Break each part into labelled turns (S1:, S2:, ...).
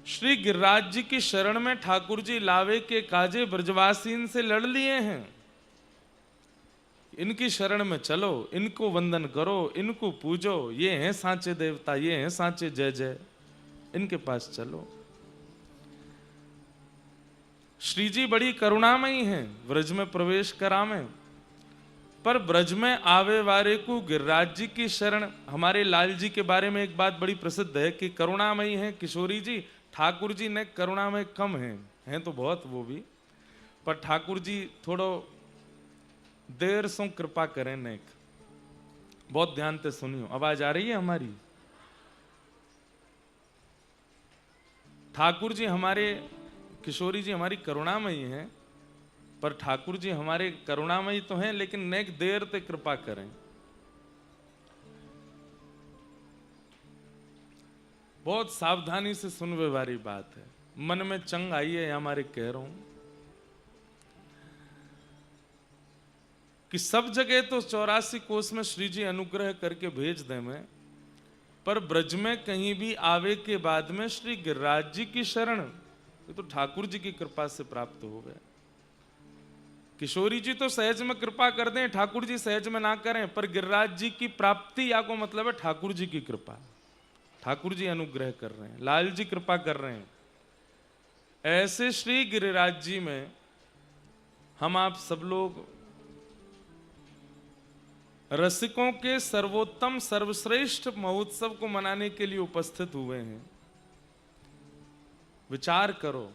S1: श्री गिरिराज जी की शरण में ठाकुर जी लावे के काजे ब्रजवासीन से लड़ लिए हैं। इनकी शरण में चलो, इनको वंदन करो, इनको पूजो, ये हैं सांचे देवता, ये हैं सांचे जय जय, इनके पास चलो। श्री जी बड़ी करुणामयी हैं, ब्रज में प्रवेश करावे, पर ब्रज में आवे वारे को गिरिराज जी की शरण। हमारे लाल जी के बारे में एक बात बड़ी प्रसिद्ध है कि करुणामयी हैं किशोरी जी, ठाकुर जी ने करुणामय कम हैं तो बहुत वो भी, पर ठाकुर जी थोड़ो देर सो कृपा करें नेक। बहुत ध्यान से सुनियो, आवाज आ रही है हमारी? ठाकुर जी हमारे, किशोरी जी हमारी करुणामयी हैं, पर ठाकुर जी हमारे करुणामयी तो हैं लेकिन नेक देर ते कृपा करें। बहुत सावधानी से सुनने वाली बात है, मन में चंग आई है हमारे कह रहा हूं कि सब जगह तो 84 कोस में श्री जी अनुग्रह करके भेज दे में, पर ब्रज में कहीं भी आवे के बाद में श्री गिरिराज जी की शरण, ये तो ठाकुर जी की कृपा से प्राप्त हो गए। किशोरी जी तो सहज में कृपा कर दें, ठाकुर जी सहज में ना करें, पर गिरिराज जी की प्राप्ति या को मतलब है ठाकुर जी की कृपा। ठाकुर जी अनुग्रह कर रहे हैं, लाल जी कृपा कर रहे हैं। ऐसे श्री गिरिराज जी में हम आप सब लोग रसिकों के सर्वोत्तम सर्वश्रेष्ठ महोत्सव को मनाने के लिए उपस्थित हुए हैं। विचार करो,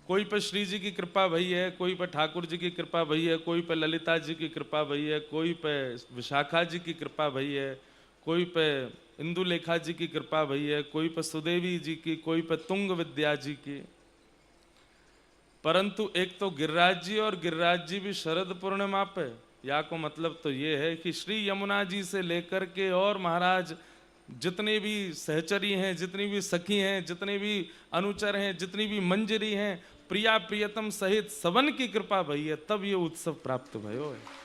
S1: कोई पर श्री जी की कृपा भई है, कोई पर ठाकुर जी की कृपा भई है, कोई पर ललिता जी की कृपा भई है, कोई पर विशाखा जी की कृपा भई है, कोई पे इंदुलेखा जी की कृपा भई है, कोई पर सुदेवी जी की, कोई पर तुंग विद्या जी की। परंतु एक तो गिरिराज जी और गिरिराज जी भी शरद पूर्णिमा पे, या को मतलब तो ये है कि श्री यमुना जी से लेकर के और महाराज जितने भी सहचरी हैं, जितनी भी सखी हैं, जितने भी अनुचर हैं, जितनी भी मंजरी हैं, प्रिया प्रियतम सहित सबन की कृपा भई है, तब ये उत्सव प्राप्त भयो है।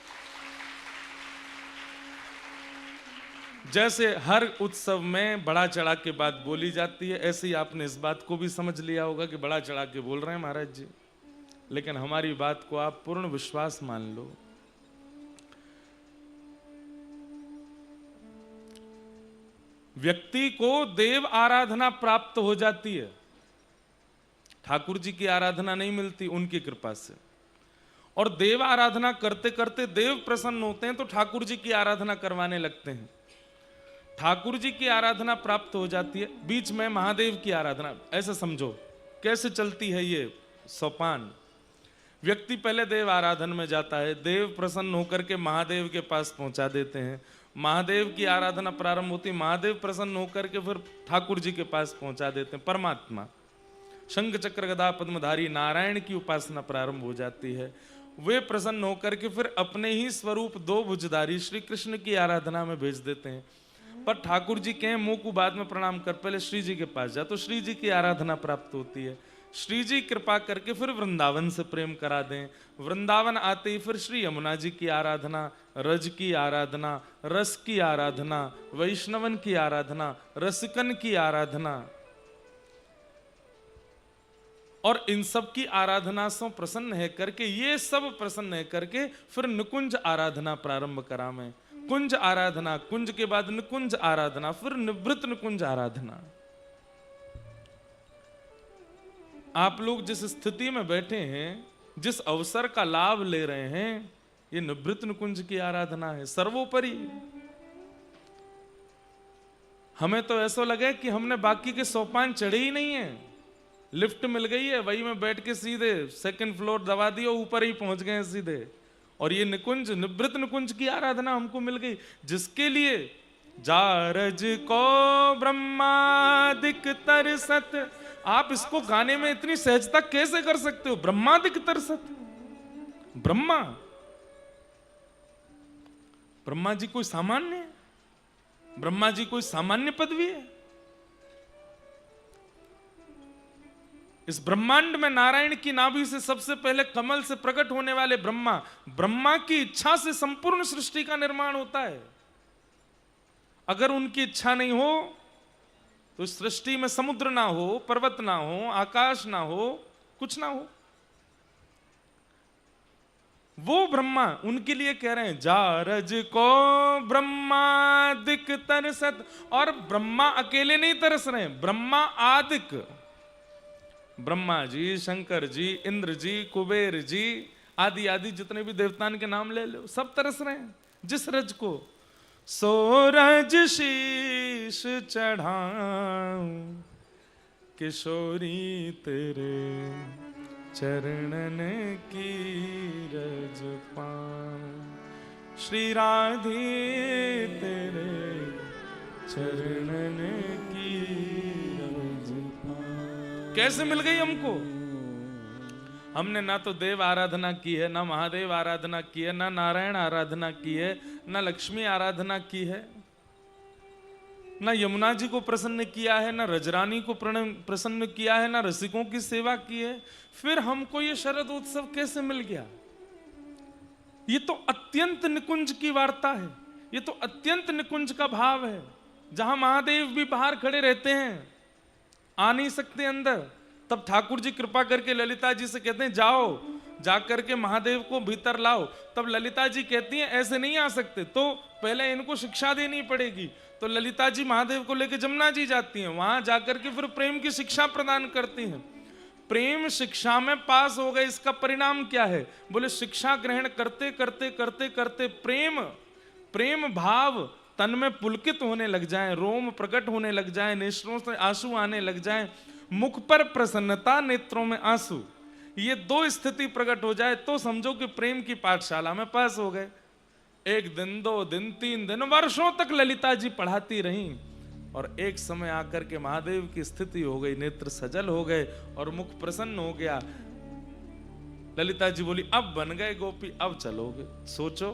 S1: जैसे हर उत्सव में बड़ा चढ़ा के बात बोली जाती है, ऐसे ही आपने इस बात को भी समझ लिया होगा कि बड़ा चढ़ा के बोल रहे हैं महाराज जी, लेकिन हमारी बात को आप पूर्ण विश्वास मान लो। व्यक्ति को देव आराधना प्राप्त हो जाती है, ठाकुर जी की आराधना नहीं मिलती उनकी कृपा से, और देव आराधना करते करते देव प्रसन्न होते हैं तो ठाकुर जी की आराधना करवाने लगते हैं। ठाकुर जी की आराधना प्राप्त हो जाती है, बीच में महादेव की आराधना। ऐसे समझो कैसे चलती है ये सोपान। व्यक्ति पहले देव आराधन में जाता है, देव प्रसन्न होकर के महादेव के पास पहुंचा देते हैं, महादेव की आराधना प्रारंभ होती है, महादेव प्रसन्न होकर के फिर ठाकुर जी के पास पहुंचा देते हैं। परमात्मा शंख चक्र गदा पद्मधारी नारायण की उपासना प्रारंभ हो जाती है, वे प्रसन्न होकर के फिर अपने ही स्वरूप दो भुजधारी श्री कृष्ण की आराधना में भेज देते हैं। पर ठाकुर जी कहें मुंह को बाद में प्रणाम कर, पहले श्री जी के पास जा, तो श्री जी की आराधना प्राप्त होती है। श्री जी कृपा करके फिर वृंदावन से प्रेम करा दें, वृंदावन आते ही फिर श्री यमुना जी की आराधना, रज की आराधना, रस की आराधना, वैष्णवन की आराधना, रसिकन की आराधना, और इन सब की आराधना से प्रसन्न है करके, ये सब प्रसन्न है करके फिर निकुंज आराधना प्रारंभ करावें। कुंज आराधना, कुंज के बाद निकुंज आराधना, फिर निवृत्त निकुंज आराधना। आप लोग जिस स्थिति में बैठे हैं, जिस अवसर का लाभ ले रहे हैं, ये निवृत्त निकुंज की आराधना है सर्वोपरि। हमें तो ऐसा लगे कि हमने बाकी के सोपान चढ़े ही नहीं है, लिफ्ट मिल गई है, वही में बैठ के सीधे सेकंड फ्लोर दबा दिया, ऊपर ही पहुंच गए सीधे, और ये निकुंज निवृत्त निकुंज की आराधना हमको मिल गई, जिसके लिए जारज को ब्रह्मादिक तरसत। आप इसको गाने में इतनी सहजता कैसे कर सकते हो? ब्रह्मादिक तरसत, ब्रह्मा, ब्रह्मा जी कोई सामान्य है? ब्रह्मा जी कोई सामान्य पदवी है? इस ब्रह्मांड में नारायण की नाभि से सबसे पहले कमल से प्रकट होने वाले ब्रह्मा, ब्रह्मा की इच्छा से संपूर्ण सृष्टि का निर्माण होता है। अगर उनकी इच्छा नहीं हो तो इस सृष्टि में समुद्र ना हो, पर्वत ना हो, आकाश ना हो, कुछ ना हो। वो ब्रह्मा उनके लिए कह रहे हैं जारज को ब्रह्मादिक तरसत। और ब्रह्मा अकेले नहीं तरस रहे हैं, ब्रह्मा आदिक, ब्रह्मा जी, शंकर जी, इंद्र जी, कुबेर जी, आदि आदि जितने भी देवताओं के नाम ले लो, सब तरस रहे हैं जिस रज को। सोरज शीश चढ़ाऊं किशोरी तेरे चरणन की रज पाऊं, श्री राधे तेरे चरणन की रज पाऊं। कैसे मिल गई हमको? हमने ना तो देव आराधना की है, ना महादेव आराधना की है, ना नारायण आराधना की है, ना लक्ष्मी आराधना की है, ना यमुना जी को प्रसन्न किया है, ना रजरानी को प्रसन्न किया है, ना रसिकों की सेवा की है। फिर हमको ये शरद उत्सव कैसे मिल गया? ये तो अत्यंत निकुंज की वार्ता है, ये तो अत्यंत निकुंज का भाव है, जहां महादेव भी बाहर खड़े रहते हैं, आ नहीं सकते अंदर। तब ठाकुर जी कृपा करके ललिता जी से कहते हैं जाओ, जाकर के महादेव को भीतर लाओ। तब ललिता जी कहती हैं ऐसे नहीं आ सकते, तो पहले इनको शिक्षा देनी पड़ेगी। तो ललिता जी महादेव को लेकर जमुना जी जाती हैं, वहां जाकर के फिर प्रेम की शिक्षा प्रदान करती हैं। प्रेम शिक्षा में पास हो गए, इसका परिणाम क्या है? बोले शिक्षा ग्रहण करते करते करते करते प्रेम प्रेम भाव तन में पुलकित होने लग जाए, रोम प्रकट होने लग जाए, नेत्रों से आंसू आने लग जाए, मुख पर प्रसन्नता, नेत्रों में आंसू, ये दो स्थिति प्रकट हो जाए तो समझो कि प्रेम की पाठशाला में पास हो गए। एक दिन, 2 दिन, 3 दिन, वर्षों तक ललिता जी पढ़ाती रहीं और एक समय आकर के महादेव की स्थिति हो गई, नेत्र सजल हो गए और मुख प्रसन्न हो गया। ललिता जी बोली अब बन गए गोपी, अब चलोगे। सोचो,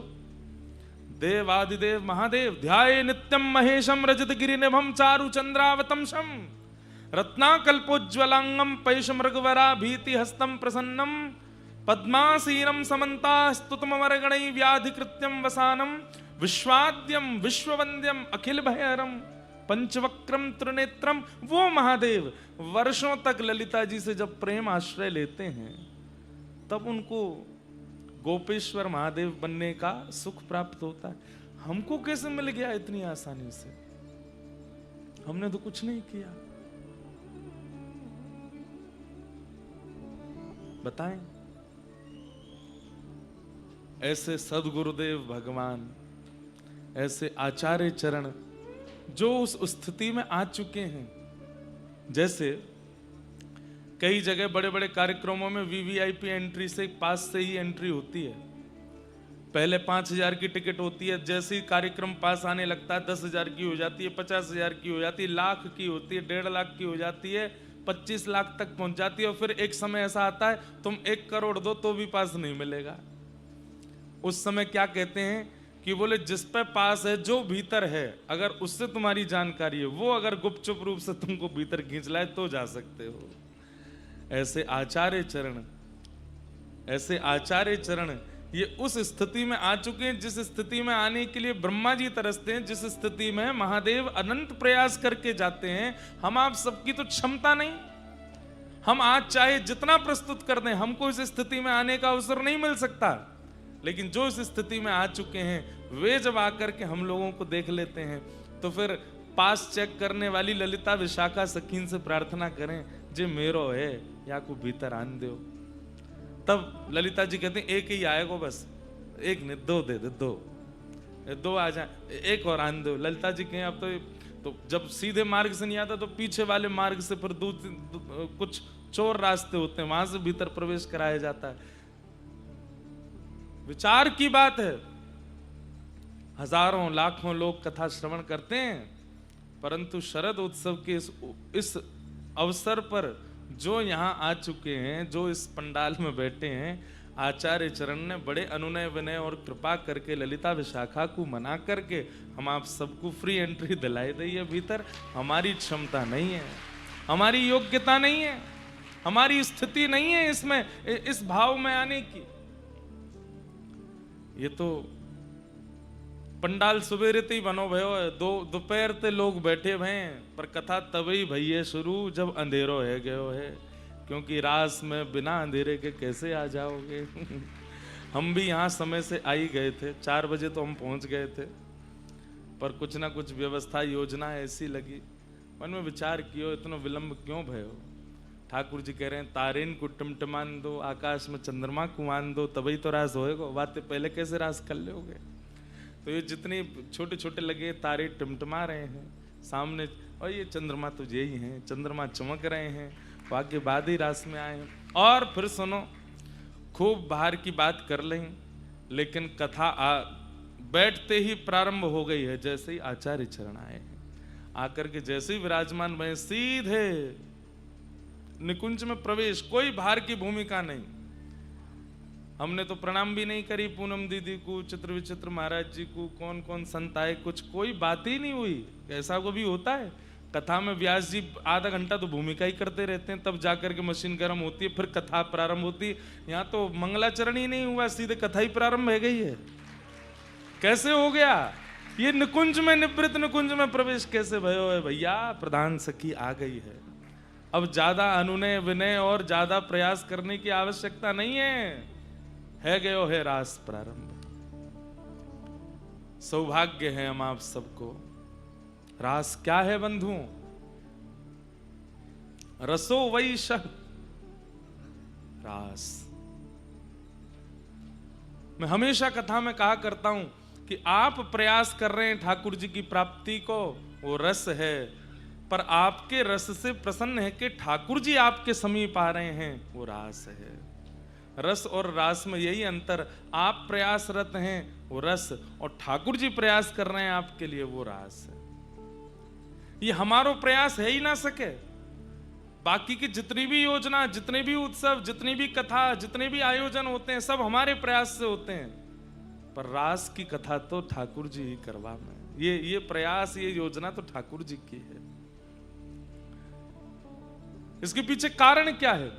S1: देवादिदेव महादेव ध्याये नित्यम महेशम रजत गिरि निभम चारु चंद्रावतंशम रत्नाकल्पोज्ज्वलांगम पैशमृगवरा भीति हस्तम प्रसन्नम पद्मासीनम समन्ता स्तुतमवरगणै व्याधिकृत्यम वसानम विश्वाद्यम विश्ववंद्यम अखिल भयहरम पंचवक्रम त्रिनेत्रम। वो महादेव वर्षों तक ललिता जी से जब प्रेम आश्रय लेते हैं तब उनको गोपेश्वर महादेव बनने का सुख प्राप्त होता है। हमको कैसे मिल गया इतनी आसानी से? हमने तो कुछ नहीं किया, बताएं। ऐसे सदगुरुदेव भगवान, ऐसे आचार्य चरण जो उस स्थिति में आ चुके हैं। जैसे कई जगह बड़े बड़े कार्यक्रमों में वीवीआईपी एंट्री से, पास से ही एंट्री होती है। पहले 5,000 की टिकट होती है, जैसे ही कार्यक्रम पास आने लगता है 10,000 की हो जाती है, 50,000 की हो जाती है, लाख की होती है, 1.5 लाख की हो जाती है, 25 लाख तक पहुंच जाती है। और फिर एक समय ऐसा आता है तुम 1 करोड़ दो तो भी पास नहीं मिलेगा। उस समय क्या कहते हैं कि बोले जिस पे पास है, जो भीतर है, अगर उससे तुम्हारी जानकारी है, वो अगर गुपचुप रूप से तुमको भीतर खींच लाए तो जा सकते हो। ऐसे आचार्य चरण, ऐसे आचार्य चरण ये उस स्थिति में आ चुके हैं जिस स्थिति में आने के लिए ब्रह्मा जी तरसते हैं, जिस स्थिति में महादेव अनंत प्रयास करके जाते हैं। हम आप सबकी तो क्षमता नहीं, हम आज चाहे जितना प्रस्तुत कर दें, हमको इस स्थिति में आने का अवसर नहीं मिल सकता। लेकिन जो इस स्थिति में आ चुके हैं वे जब आकर के हम लोगों को देख लेते हैं तो फिर पास चेक करने वाली ललिता विशाखा सखीन से प्रार्थना करें जे मेरो है या को भीतर आन दो। तब ललिता जी कहते हैं एक ही आएगा, बस एक नहीं, 2 दे दे, 2 आ जाए, एक और आन दो। ललिता जी कहें अब तो जब सीधे मार्ग से नहीं आता तो पीछे वाले मार्ग से फिर कुछ चोर रास्ते होते हैं, वहां से भीतर प्रवेश कराया जाता है। विचार की बात है, हजारों लाखों लोग कथा श्रवण करते हैं, परंतु शरद उत्सव के इस अवसर पर जो यहाँ आ चुके हैं, जो इस पंडाल में बैठे हैं, आचार्य चरण ने बड़े अनुनय विनय और कृपा करके ललिता विशाखा को मना करके हम आप सबको फ्री एंट्री दिलाई दी है भीतर। हमारी क्षमता नहीं है, हमारी योग्यता नहीं है, हमारी स्थिति नहीं है इसमें, इस भाव में आने की। ये तो पंडाल सुबेरे ते ही बनो भयो है, दोपहर ते लोग बैठे भय, पर कथा तभी भैये शुरू जब अंधेरो है गयो है, क्योंकि रास में बिना अंधेरे के कैसे आ जाओगे। हम भी यहाँ समय से आ ही गए थे, 4 बजे तो हम पहुँच गए थे, पर कुछ ना कुछ व्यवस्था योजना ऐसी लगी, मन में विचार कियो इतना विलंब क्यों भयो। ठाकुर जी कह रहे हैं तारेन को टिमटिमान दो, आकाश में चंद्रमा को मान दो, तभी तो रास होएगा, बातें पहले कैसे रास कर लोगे। तो ये जितने छोटे छोटे लगे तारे टिमटिमा रहे हैं सामने, और ये चंद्रमा तो यही हैं, चंद्रमा चमक रहे हैं, वाक्य बाद ही रास में आए हैं। और फिर सुनो, खूब बाहर की बात कर लें, लेकिन कथा बैठते ही प्रारंभ हो गई है। जैसे ही आचार्य चरण आए हैं, आकर के जैसे ही विराजमान भए, सीधे निकुंज में प्रवेश, कोई बाहर की भूमिका नहीं। हमने तो प्रणाम भी नहीं करी पूनम दीदी को, चित्र विचित्र महाराज जी को, कौन कौन संत आए, कुछ कोई बात ही नहीं हुई। ऐसा को भी होता है कथा में, व्यास जी आधा घंटा तो भूमिका ही करते रहते हैं, तब जाकर के मशीन गर्म होती है, फिर कथा प्रारंभ होती है। यहाँ तो मंगलाचरण ही नहीं हुआ, सीधे कथा ही प्रारंभ हो गई है। कैसे हो गया ये? निकुंज में, निवृत्त निकुंज में प्रवेश कैसे भयो है भैया? प्रधान सखी आ गई है, अब ज्यादा अनुनय विनय और ज्यादा प्रयास करने की आवश्यकता नहीं है गयो है रास प्रारंभ। सौभाग्य है हम आप सबको। रास क्या है बंधुओं? रसो वैशः रास। मैं हमेशा कथा में कहा करता हूं कि आप प्रयास कर रहे हैं ठाकुर जी की प्राप्ति को, वो रस है, पर आपके रस से प्रसन्न है कि ठाकुर जी आपके समीप आ रहे हैं, वो रास है। रस और रास में यही अंतर, आप प्रयासरत हैं वो रस, और ठाकुर जी प्रयास कर रहे हैं आपके लिए, वो रास है। ये हमारो प्रयास है ही ना सके। बाकी की जितनी भी योजना, जितने भी उत्सव, जितनी भी कथा, जितने भी आयोजन होते हैं, सब हमारे प्रयास से होते हैं, पर रास की कथा तो ठाकुर जी ही करवा में। ये प्रयास, ये योजना तो ठाकुर जी की है। इसके पीछे कारण क्या है?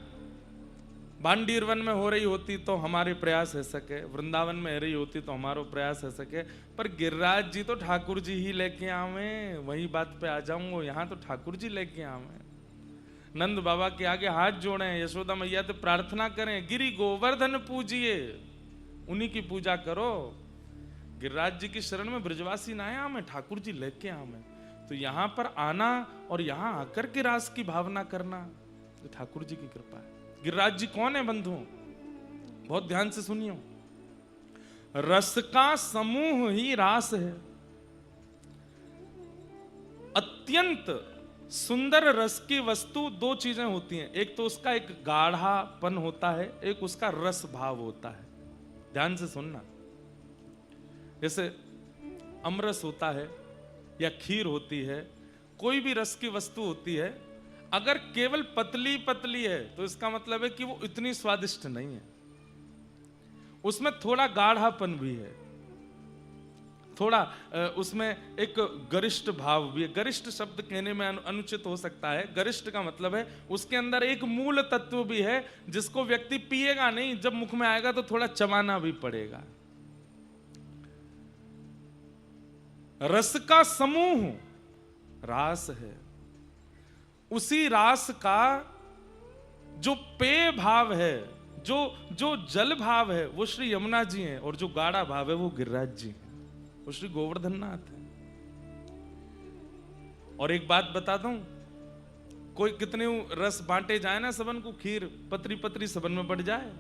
S1: भांडीर वन में हो रही होती तो हमारे प्रयास है सके, वृंदावन में हो रही होती तो हमारो प्रयास है सके, पर गिरिराज जी तो ठाकुर जी ही लेके आवे। वही बात पे आ जाऊंगा, यहाँ तो ठाकुर जी लेके आवे। नंद बाबा के आगे हाथ जोड़े, यशोदा मैया तो प्रार्थना करें, गिरि गोवर्धन पूजिए, उन्हीं की पूजा करो। गिरिराज जी की शरण में ब्रजवासी ना आए, ठाकुर जी लेके आवे। तो यहां पर आना और यहां आकर के रास की भावना करना, तो ठाकुर जी की कृपा है। गिरिराज जी कौन है बंधुओं? बहुत ध्यान से सुनियो। रस का समूह ही रास है। अत्यंत सुंदर रस की वस्तु दो चीजें होती हैं, एक तो उसका एक गाढ़ापन होता है, एक उसका रस भाव होता है। ध्यान से सुनना। जैसे अमरस होता है या खीर होती है, कोई भी रस की वस्तु होती है, अगर केवल पतली पतली है तो इसका मतलब है कि वो इतनी स्वादिष्ट नहीं है, उसमें थोड़ा गाढ़ापन भी है, थोड़ा उसमें एक गरिष्ठ भाव भी है। गरिष्ठ शब्द कहने में अनुचित हो सकता है, गरिष्ठ का मतलब है उसके अंदर एक मूल तत्व भी है जिसको व्यक्ति पिएगा नहीं, जब मुख में आएगा तो थोड़ा चबाना भी पड़ेगा। रस का समूह रास है। उसी रास का जो पेय भाव है, जो जल भाव है, वो श्री यमुना जी हैं, और जो गाढ़ा भाव है वो गिरिराज जी हैं, वो श्री गोवर्धन नाथ है। और एक बात बता दूं, कोई कितने रस बांटे जाए ना सबन को, खीर पतरी पतरी सबन में बढ़ जाए,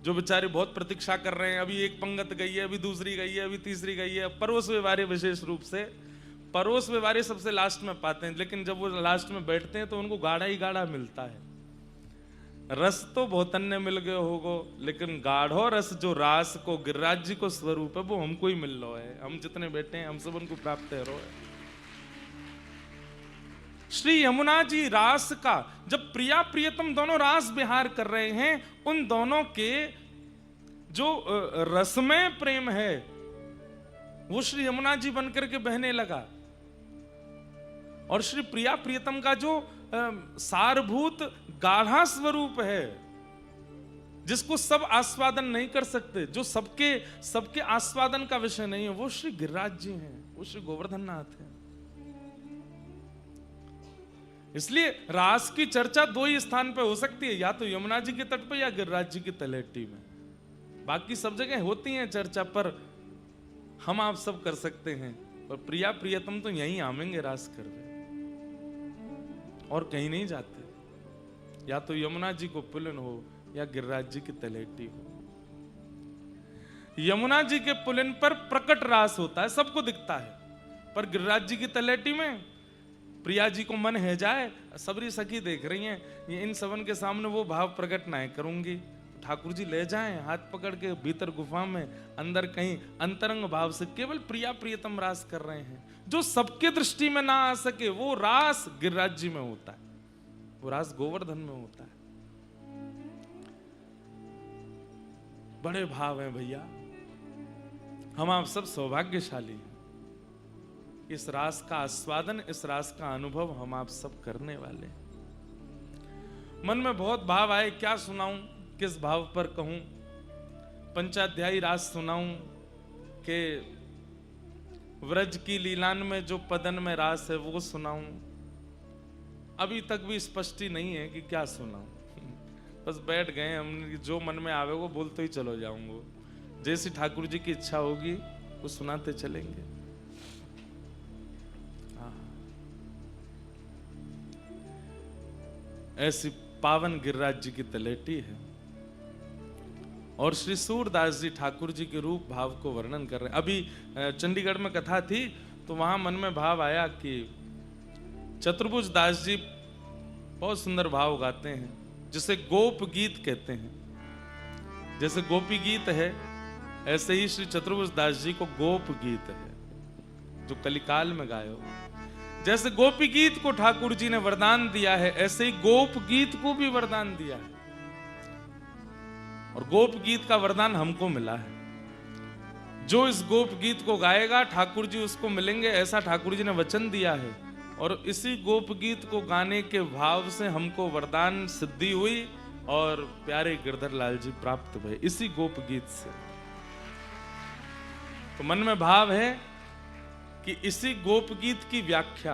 S1: जो बेचारे बहुत प्रतीक्षा कर रहे हैं, अभी एक पंगत गई है, अभी दूसरी गई है, अभी तीसरी गई है। परोस व्यवहारे विशेष रूप से, परोस व्यवहारे सबसे लास्ट में पाते हैं, लेकिन जब वो लास्ट में बैठते हैं तो उनको गाढ़ा ही गाढ़ा मिलता है। रस तो बहुत अन्य मिल गए होगो, लेकिन गाढ़ो रस जो रास को गिरिराज जी को स्वरूप है, वो हमको ही मिल रहा है। हम जितने बैठे हैं हम सब उनको प्राप्त है। श्री यमुना जी रास का, जब प्रिया प्रियतम दोनों रास विहार कर रहे हैं, उन दोनों के जो रसमय प्रेम है वो श्री यमुना जी बनकर के बहने लगा। और श्री प्रिया प्रियतम का जो सारभूत गाढ़ा स्वरूप है, जिसको सब आस्वादन नहीं कर सकते, जो सबके आस्वादन का विषय नहीं है, वो श्री गिरिराज जी हैं, वो श्री गोवर्धन नाथ हैं। इसलिए रास की चर्चा दो ही स्थान पे हो सकती है, या तो यमुना जी के तट पे या गिरिराज जी की तलहटी में। बाकी सब जगह होती है चर्चा, पर हम आप सब कर सकते हैं। और प्रिया प्रियतम तो यहीं आवेंगे रास करवे, और कहीं नहीं जाते। या तो यमुना जी को पुलिन हो या गिरिराज जी की तलहटी हो। यमुना जी के पुलिन पर प्रकट रास होता है, सबको दिखता है, पर गिरिराज जी की तलहटी में प्रिया जी को मन है जाए, सबरी सखी देख रही हैं, ये इन सबन के सामने वो भाव प्रकट ना करूंगी, ठाकुर जी ले जाएं हाथ पकड़ के भीतर गुफा में, अंदर कहीं अंतरंग भाव से केवल प्रिया प्रियतम रास कर रहे हैं। जो सबके दृष्टि में ना आ सके वो रास गिरिराज जी में होता है, वो रास गोवर्धन में होता है। बड़े भाव हैं भैया, हम आप सब सौभाग्यशाली हैं। इस रास का आस्वादन, इस रास का अनुभव हम आप सब करने वाले। मन में बहुत भाव आए, क्या सुनाऊं, किस भाव पर कहूं। पंचाध्यायी रास सुनाऊं कि व्रज की लीलान में जो पदन में रास है वो सुनाऊं। अभी तक भी स्पष्टी नहीं है कि क्या सुनाऊं। बस बैठ गए हम, जो मन में आवे वो बोलते ही चलो जाऊंगा। जैसी ठाकुर जी की इच्छा होगी वो सुनाते चलेंगे। ऐसी पावन गिरिराज जी की तलहटी है, और श्री सूरदास जी ठाकुर जी के रूप भाव को वर्णन कर रहे हैं। अभी चंडीगढ़ में कथा थी तो वहां मन में भाव आया कि चतुर्भुज दास जी बहुत सुंदर भाव गाते हैं, जिसे गोप गीत कहते हैं। जैसे गोपी गीत है, ऐसे ही श्री चतुर्भुज दास जी को गोप गीत है, जो कलिकाल में गायो। जैसे गोपी गीत को ठाकुर जी ने वरदान दिया है, ऐसे ही गोप गीत को भी वरदान दिया है, और गोप गीत का वरदान हमको मिला है। जो इस गोप गीत को गाएगा ठाकुर जी उसको मिलेंगे, ऐसा ठाकुर जी ने वचन दिया है। और इसी गोप गीत को गाने के भाव से हमको वरदान सिद्धि हुई, और प्यारे गिरधर लाल जी प्राप्त हुए इसी गोप गीत से। तो मन में भाव है कि इसी गोप गीत की व्याख्या,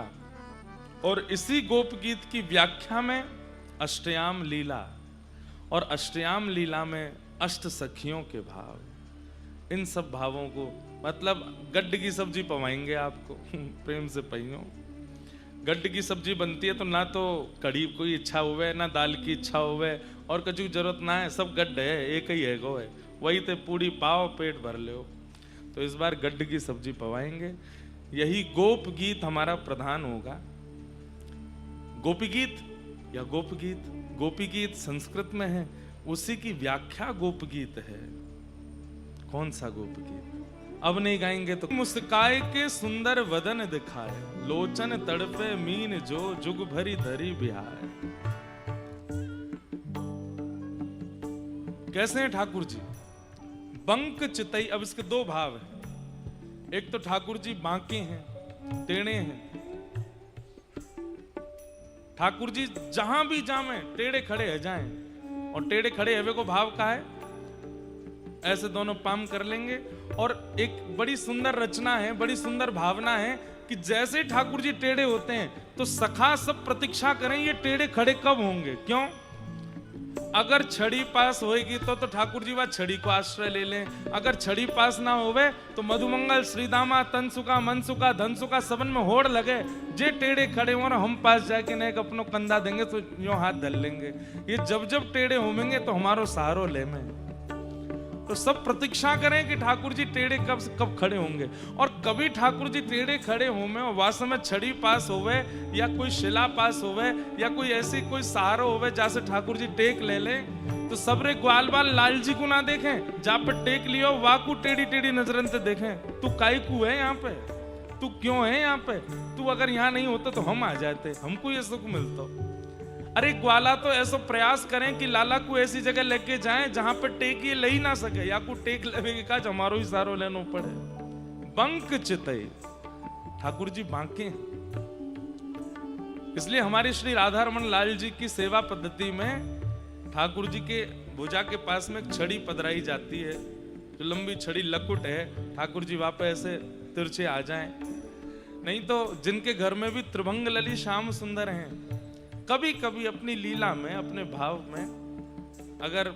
S1: और इसी गोप गीत की व्याख्या में अष्टयाम लीला, और अष्टयाम लीला में अष्ट सखियों के भाव, इन सब भावों को मतलब गड्ढ की सब्जी पवाएंगे आपको प्रेम से पहियों। गड्ढ की सब्जी बनती है तो ना तो कड़ी कोई इच्छा हुए, ना दाल की इच्छा हुए, और कछु जरूरत ना है, सब गड्ढ है, एक ही है गो है, वही ते पूड़ी पाओ पेट भर लो। तो इस बार गड्ढ की सब्जी पवाएंगे। यही गोप गीत हमारा प्रधान होगा। गोपी गीत या गोप गीत, गोपी गीत संस्कृत में है, उसी की व्याख्या गोप गीत है। कौन सा गोप गीत अब नहीं गाएंगे तो। मुस्काए के सुंदर वदन दिखाए, लोचन तड़पे मीन जो जुग भरी धरी बिहार। कैसे हैं ठाकुर जी? बंक चितई। अब इसके दो भाव हैं। एक तो ठाकुर जी बांके हैं, टेढ़े हैं। ठाकुर जी जहां भी जामे टेढ़े खड़े है जाएं, और टेढ़े खड़े हवे को भाव का है, ऐसे दोनों पाम कर लेंगे। और एक बड़ी सुंदर रचना है, बड़ी सुंदर भावना है कि जैसे ठाकुर जी टेढ़े होते हैं तो सखा सब प्रतीक्षा करें ये टेढ़े खड़े कब होंगे। क्यों? अगर छड़ी पास होएगी तो ठाकुर जी वह छड़ी को आश्रय ले लें। अगर छड़ी पास ना होवे तो मधुमंगल, श्रीदामा, तनसुका, मनसुका, धनसुका सबन में होड़ लगे, जे टेढ़े खड़े हो ना हम पास जाके ना एक अपनो कंधा देंगे तो यूं हाथ धर लेंगे। ये जब जब टेढ़े होंगे तो हमारो सहारो ले में। तो सब प्रतीक्षा करें कि ठाकुर जी टेढ़े कब खड़े होंगे। और कभी ठाकुर जी टेढ़े खड़े होंगे और वास्तव में छड़ी पास होवे या कोई शिला पास होवे या कोई ऐसी कोई सहारो होवे जैसे ठाकुर जी टेक ले ले, तो सबरे ग्वाल बाल लाल जी को ना देखें, जहाँ पे टेक लियो वाकू टेढ़ी टेढ़ी नजरन से देखें। तू काई को है यहाँ पे, तू क्यों है यहाँ पे, तू अगर यहाँ नहीं होता तो हम आ जाते, हमको ये सुख मिलता। अरे ग्वाला तो ऐसा प्रयास करें कि लाला को ऐसी जगह लेके जाएं जहां पर टेक ये ले ही ना सके, या को टेक लेवे का हमारो ही सारो लेनो पड़े। बंक चितई, ठाकुर जी बांके। इसलिए हमारे श्री राधा रमन लाल जी की सेवा पद्धति में ठाकुर जी के भुजा के पास में एक छड़ी पधराई जाती है, जो लंबी छड़ी लकुट है, ठाकुर जी वहां पे ऐसे तिरछे आ जाएं। नहीं तो जिनके घर में भी त्रिभंग लली श्याम सुंदर हैं, कभी कभी अपनी लीला में, अपने भाव में, अगर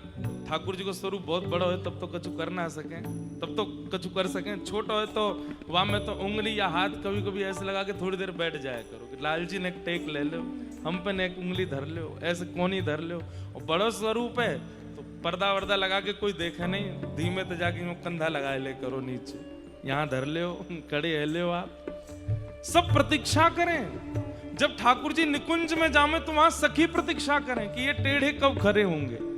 S1: ठाकुर जी को स्वरूप बहुत बड़ा हो तब तो कछु कर ना सके, तब तो कछु कर सकें, छोटा हो तो वहां में तो उंगली या हाथ कभी कभी ऐसे लगा के थोड़ी देर बैठ जाया करो कि लाल जी ने एक टेक ले लो, हम पे ने एक उंगली धर लो, ऐसे कोनी धर लो। और बड़ा स्वरूप है तो पर्दा वर्दा लगा के कोई देखे नहीं, धीमे तो जाके कंधा लगा ले करो नीचे, यहाँ धर लो, कड़े है लो, आप सब प्रतीक्षा करें। जब ठाकुर जी निकुंज में जामे तो वहां सखी प्रतीक्षा करें कि ये टेढ़े कब खड़े होंगे।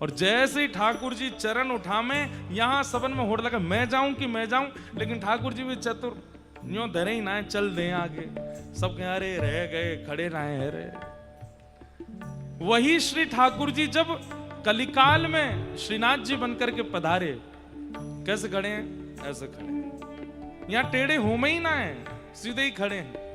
S1: और जैसे ही ठाकुर जी चरण उठामे, यहां सबन में होड़ लगा मैं जाऊं कि मैं जाऊं, लेकिन ठाकुर जी भी चतुर, यूं धरे ही ना है, चल दे आगे, सब कह अरे रह गए, खड़े रहे रे। वही श्री ठाकुर जी जब कलिकाल में श्रीनाथ जी बनकर के पधारे, कैसे खड़े हैं? ऐसे खड़े हैं, यहां टेढ़े होमे ही ना है, सीधे ही खड़े हैं।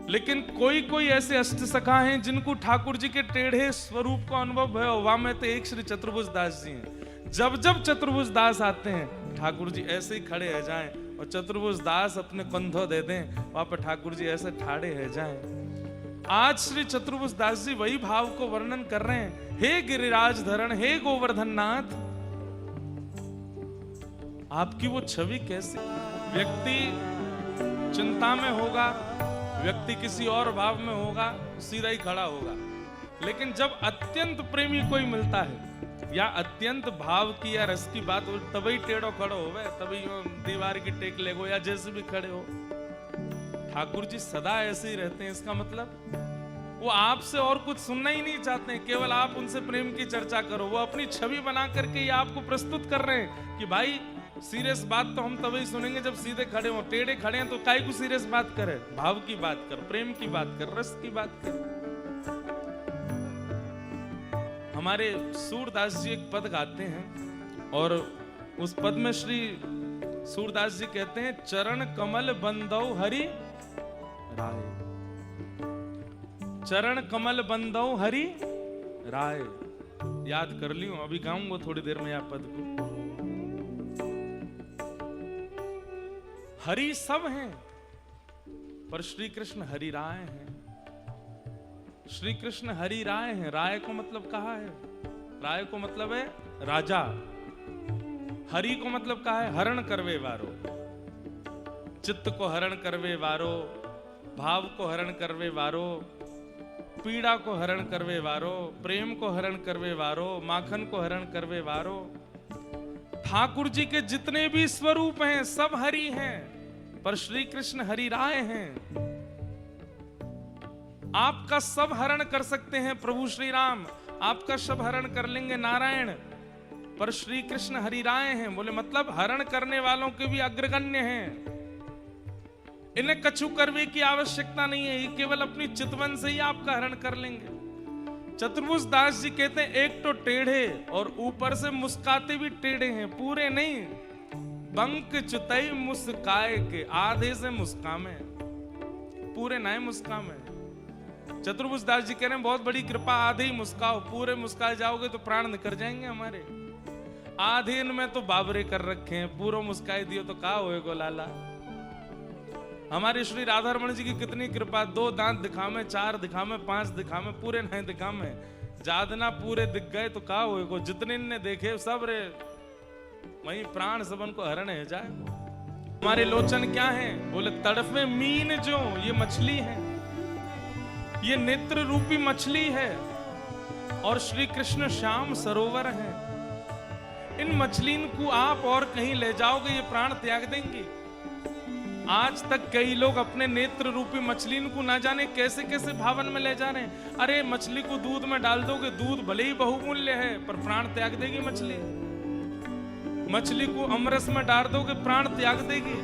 S1: लेकिन कोई कोई ऐसे अष्ट सखा हैं जिनको ठाकुर जी के टेढ़े स्वरूप का अनुभव है। वहां में तो एक श्री चतुर्भुज दास जी हैं। जब जब चतुर्भुज दास आते हैं, ठाकुर जी ऐसे ही खड़े रह जाएं, और चतुर्भुज दास अपने कंधों दे दें, वहां पर ठाकुर जी ऐसे ठाड़े रह जाएं। आज श्री चतुर्भुज दास जी वही भाव को वर्णन कर रहे हैं। हे गिरिराज धरण, हे गोवर्धन नाथ, आपकी वो छवि कैसी। व्यक्ति चिंता में होगा, व्यक्ति किसी और भाव में होगा, सीधा ही खड़ा होगा। लेकिन जब अत्यंत प्रेमी कोई मिलता है या अत्यंत भाव की या रस की बात हो, तभी टेढ़ो खड़ो होवे, तभी दीवार की टेक लेगो या जैसे भी खड़े हो। ठाकुर जी सदा ऐसे ही रहते हैं। इसका मतलब वो आपसे और कुछ सुनना ही नहीं चाहते हैं, केवल आप उनसे प्रेम की चर्चा करो। वो अपनी छवि बना करके ही आपको प्रस्तुत कर रहे हैं कि भाई सीरियस बात तो हम तभी सुनेंगे जब सीधे खड़े हो, टेढ़े खड़े हैं तो काहे को सीरियस बात करे। भाव की बात कर, प्रेम की बात कर, रस की बात कर। हमारे सूरदास जी एक पद गाते हैं और उस पद में श्री सूरदास जी कहते हैं, चरण कमल बंदौ हरि राय, चरण कमल बंदौ हरि राय। याद कर लियो, अभी गाऊंगा थोड़ी देर में यह पद को। हरि सब हैं, पर श्री कृष्ण हरि राय हैं। श्री कृष्ण हरि राय हैं। राय को मतलब कहा है? राय को मतलब है राजा। हरि को मतलब कहा है हरण करवे वारो, चित्त को हरण करवे वारो, भाव को हरण करवे वारो, पीड़ा को हरण करवे वारो, प्रेम को हरण करवे वारो, माखन को हरण करवे वारो। ठाकुर जी के जितने भी स्वरूप हैं सब हरि हैं, पर श्री कृष्ण हरि राय हैं। आपका सब हरण कर सकते हैं प्रभु श्री राम, आपका सब हरण कर लेंगे नारायण, पर श्री कृष्ण हरि राय हैं। बोले मतलब हरण करने वालों के भी अग्रगण्य हैं। इन्हें कछु करने की आवश्यकता नहीं है, ये केवल अपनी चितवन से ही आपका हरण कर लेंगे। चतुर्भुज दास जी कहते हैं एक तो टेढ़े और ऊपर से मुस्काते भी टेढ़े हैं, पूरे नहीं। बंक चुतई मुस्काए के, आधे से मुस्कामे, पूरे नए मुस्कामे। चतुर्भुज दास जी कह रहे हैं बहुत बड़ी कृपा, आधे ही मुस्काओ, पूरे मुस्काए जाओगे तो प्राण निकल जाएंगे हमारे। आधे में तो बाबरे कर रखे हैं, पूरा मुस्काए दियो तो कहा होएगो लाला। हमारे श्री राधारमण जी की कितनी कृपा, 2 दांत दिखामे, 4 दिखामे, 5 दिखामे, पूरे नहीं दिखामे। जादना पूरे दिख गए तो कहा होएगो, जितने ने देखे सब रे वही प्राण सबन को हरण है जाए। हमारे लोचन क्या है? बोले तड़फे मीन जो, ये मछली है, ये नेत्र रूपी मछली है, और श्री कृष्ण श्याम सरोवर है। इन मछलियों को आप और कहीं ले जाओगे ये प्राण त्याग देंगी। आज तक कई लोग अपने नेत्र रूपी मछलियों को ना जाने कैसे कैसे भावन में ले जा रहे हैं। अरे मछली को दूध में डाल दोगे, दूध भले ही बहुमूल्य है पर प्राण त्याग देगी मछली। मछली को अमरस में डाल दोगे, प्राण त्याग देगी।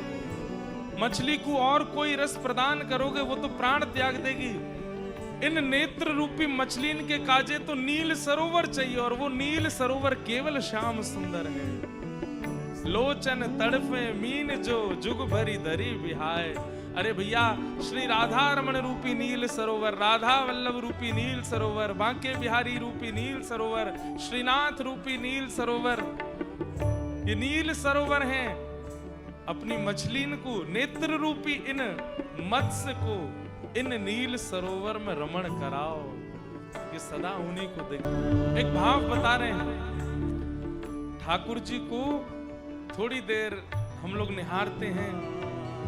S1: मछली को और कोई रस प्रदान करोगे, वो तो प्राण त्याग देगी। इन नेत्र रूपी मछलियों के काजे तो नील सरोवर चाहिए, और वो नील सरोवर केवल श्याम सुंदर है। लोचन तड़फे मीन जो, जुग भरी धरी बिहाय। अरे भैया, श्री राधा रमण रूपी नील सरोवर, राधा वल्लभ रूपी नील सरोवर, बांके बिहारी रूपी नील सरोवर, श्रीनाथ रूपी नील सरोवर, ये नील सरोवर हैं। अपनी मछलीन को, नेत्र रूपी इन मत्स्य को इन नील सरोवर में रमण कराओ, ये सदा उन्हीं को देखो। एक भाव बता रहे हैं, ठाकुर जी को थोड़ी देर हम लोग निहारते हैं।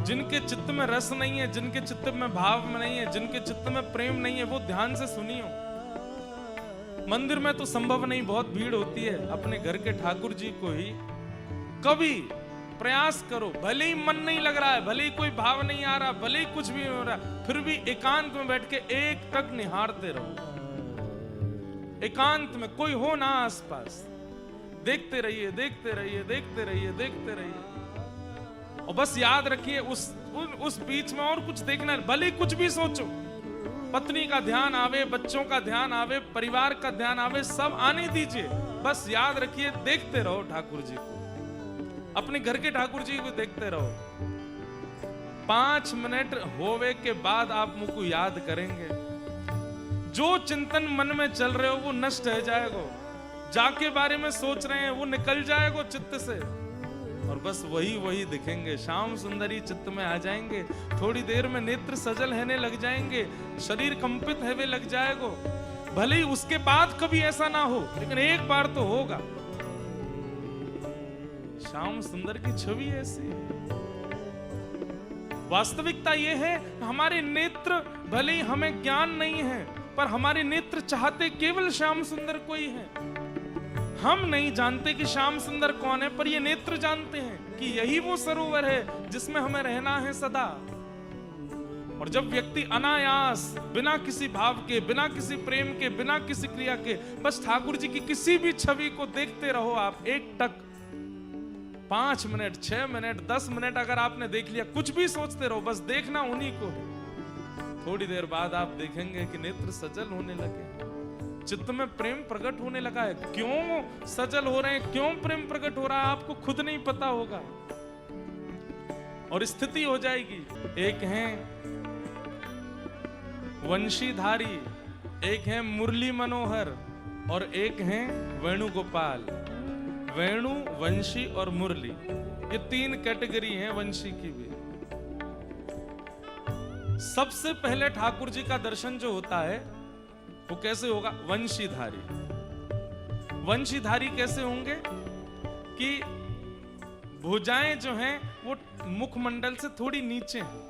S1: जिनके चित्त में रस नहीं है, जिनके चित्त में भाव में नहीं है, जिनके चित्त में प्रेम नहीं है, वो ध्यान से सुनियो। मंदिर में तो संभव नहीं, बहुत भीड़ होती है। अपने घर के ठाकुर जी को ही कभी प्रयास करो, भले ही मन नहीं लग रहा है, भले ही कोई भाव नहीं आ रहा, भले ही कुछ भी हो रहा, फिर भी एकांत में बैठ के एक टक निहारते रहो। एकांत में कोई हो ना आसपास, देखते रहिए, देखते रहिए, देखते रहिए, देखते रहिए। और बस याद रखिए, उस बीच में और कुछ देखना, भले ही कुछ भी सोचो, पत्नी का ध्यान आवे, बच्चों का ध्यान आवे, परिवार का ध्यान आवे, सब आने दीजिए। बस याद रखिए, देखते रहो ठाकुर जी को, अपने घर के ठाकुर जी को देखते रहो। 5 मिनट होवे के बाद आप मुझको याद करेंगे। जो चिंतन मन में चल रहे हो वो नष्ट हो जाएगा, जाके बारे में सोच रहे हैं वो निकल जाएगा चित्त से, और बस वही दिखेंगे। श्याम सुंदरी चित्त में आ जाएंगे, थोड़ी देर में नेत्र सजल रहने लग जाएंगे, शरीर कंपित होने लग जाएगा। भले ही उसके बाद कभी ऐसा ना हो, लेकिन एक बार तो होगा। श्याम सुंदर की छवि ऐसी है। वास्तविकता यह है, हमारे नेत्र, भले ही हमें ज्ञान नहीं है, पर हमारे नेत्र चाहते केवल श्याम सुंदर को ही है। हम नहीं जानते कि श्याम सुंदर कौन है, पर ये नेत्र जानते हैं कि यही वो सरोवर है जिसमें हमें रहना है सदा। और जब व्यक्ति अनायास, बिना किसी भाव के, बिना किसी प्रेम के, बिना किसी क्रिया के, बस ठाकुर जी की किसी भी छवि को देखते रहो आप, एक टक, 5 मिनट, 6 मिनट, 10 मिनट अगर आपने देख लिया, कुछ भी सोचते रहो, बस देखना उन्हीं को है। थोड़ी देर बाद आप देखेंगे कि नेत्र सजल होने लगे, चित्त में प्रेम प्रकट होने लगा है। क्यों सजल हो रहे हैं, क्यों प्रेम प्रकट हो रहा है, आपको खुद नहीं पता होगा, और स्थिति हो जाएगी। एक है वंशीधारी, एक है मुरली मनोहर, और एक है वेणुगोपाल। वेणु, वंशी और मुरली, ये 3 कैटेगरी हैं वंशी की भी। सबसे पहले ठाकुर जी का दर्शन जो होता है वो कैसे होगा? वंशीधारी। वंशीधारी कैसे होंगे कि भुजाएं जो हैं वो मुखमंडल से थोड़ी नीचे हैं,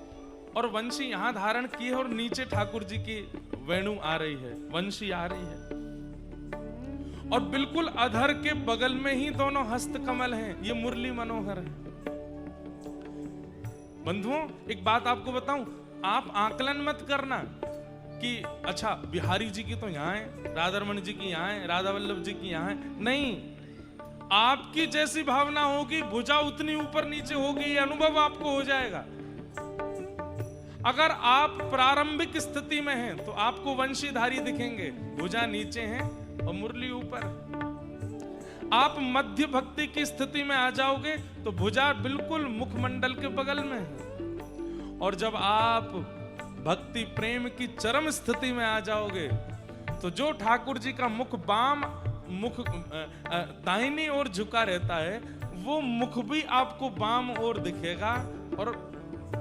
S1: और वंशी यहां धारण की है, और नीचे ठाकुर जी की वेणु आ रही है, वंशी आ रही है, और बिल्कुल अधर के बगल में ही दोनों हस्त कमल हैं, ये मुरली मनोहर है। बंधुओं, एक बात आपको बताऊं, आप आकलन मत करना कि अच्छा बिहारी जी की तो यहाँ है, राधा रमण जी की यहाँ है, राधा वल्लभ जी की यहाँ है। नहीं, आपकी जैसी भावना होगी, भुजा उतनी ऊपर नीचे होगी, ये अनुभव आपको हो जाएगा। अगर आप प्रारंभिक स्थिति में हैं तो आपको वंशीधारी दिखेंगे, भुजा नीचे हैं और मुरली ऊपर। आप मध्य भक्ति की स्थिति में आ जाओगे तो भुजा बिल्कुल मुखमंडल के बगल में है, और जब आप भक्ति प्रेम की चरम स्थिति में आ जाओगे तो जो ठाकुर जी का मुख बाम, मुख दाहिनी ओर झुका रहता है, वो मुख भी आपको बाम ओर दिखेगा, और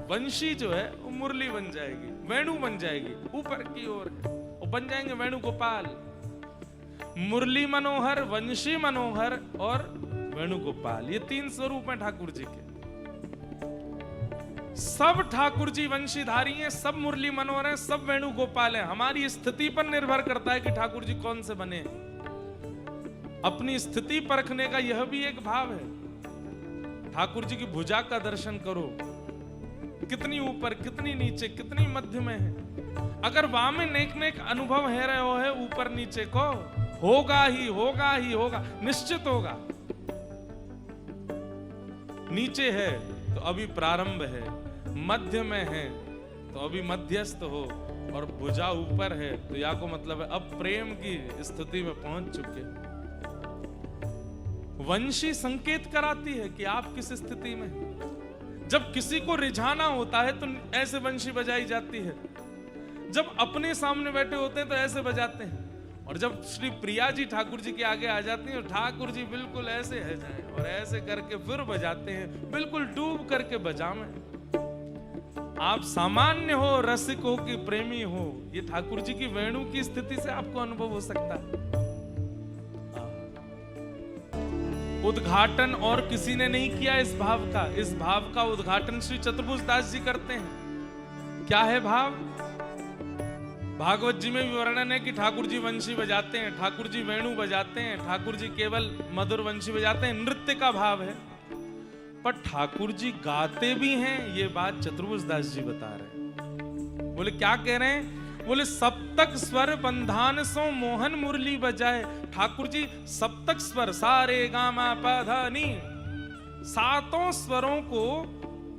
S1: वंशी जो है वो मुरली बन जाएगी, वेणु बन जाएगी, ऊपर की ओर और बन जाएंगे वेणुगोपाल। मुरली मनोहर, वंशी मनोहर और वेणुगोपाल, ये 3 स्वरूप हैं ठाकुर जी के। सब ठाकुर जी वंशीधारी हैं, सब मुरली मनोहर हैं, सब वेणुगोपाल हैं। हमारी स्थिति पर निर्भर करता है कि ठाकुर जी कौन से बने। अपनी स्थिति परखने का यह भी एक भाव है। ठाकुर जी की भुजा का दर्शन करो, कितनी ऊपर, कितनी नीचे, कितनी मध्य में है। अगर वहां में नेक नेक अनुभव है रहे हो है ऊपर नीचे को, होगा ही होगा ही होगा, निश्चित होगा। नीचे है तो अभी प्रारंभ है, मध्य में है तो अभी मध्यस्थ हो, और भुजा ऊपर है तो या को मतलब है अब प्रेम की स्थिति में पहुंच चुके। वंशी संकेत कराती है कि आप किस स्थिति में हैं। जब किसी को रिझाना होता है तो ऐसे बंशी बजाई जाती है, जब अपने सामने बैठे होते हैं तो ऐसे बजाते हैं, और जब श्री प्रिया जी ठाकुर जी के आगे आ जाती हैं, ठाकुर जी बिल्कुल ऐसे है जाए और ऐसे करके फिर बजाते हैं, बिल्कुल डूब करके बजावे। आप सामान्य हो, रसिक हो कि प्रेमी हो, ये ठाकुर जी की वेणु की स्थिति से आपको अनुभव हो सकता है। उद्घाटन और किसी ने नहीं किया इस भाव का। इस भाव का उद्घाटन श्री चतुर्भुज दास जी करते हैं। क्या है भाव? भागवत जी में भी वर्णन है कि ठाकुर जी वंशी बजाते हैं, ठाकुर जी वेणु बजाते हैं, ठाकुर जी केवल मधुर वंशी बजाते हैं, नृत्य का भाव है। पर ठाकुर जी गाते भी हैं, ये बात चतुर्भुज दास जी बता रहे हैं। बोले क्या कह रहे हैं? बोले सप्तक स्वर बंधान सो मोहन मुरली बजाए। ठाकुर जी सप्तक स्वर सारे गामा पा धा नी, सातों स्वरों को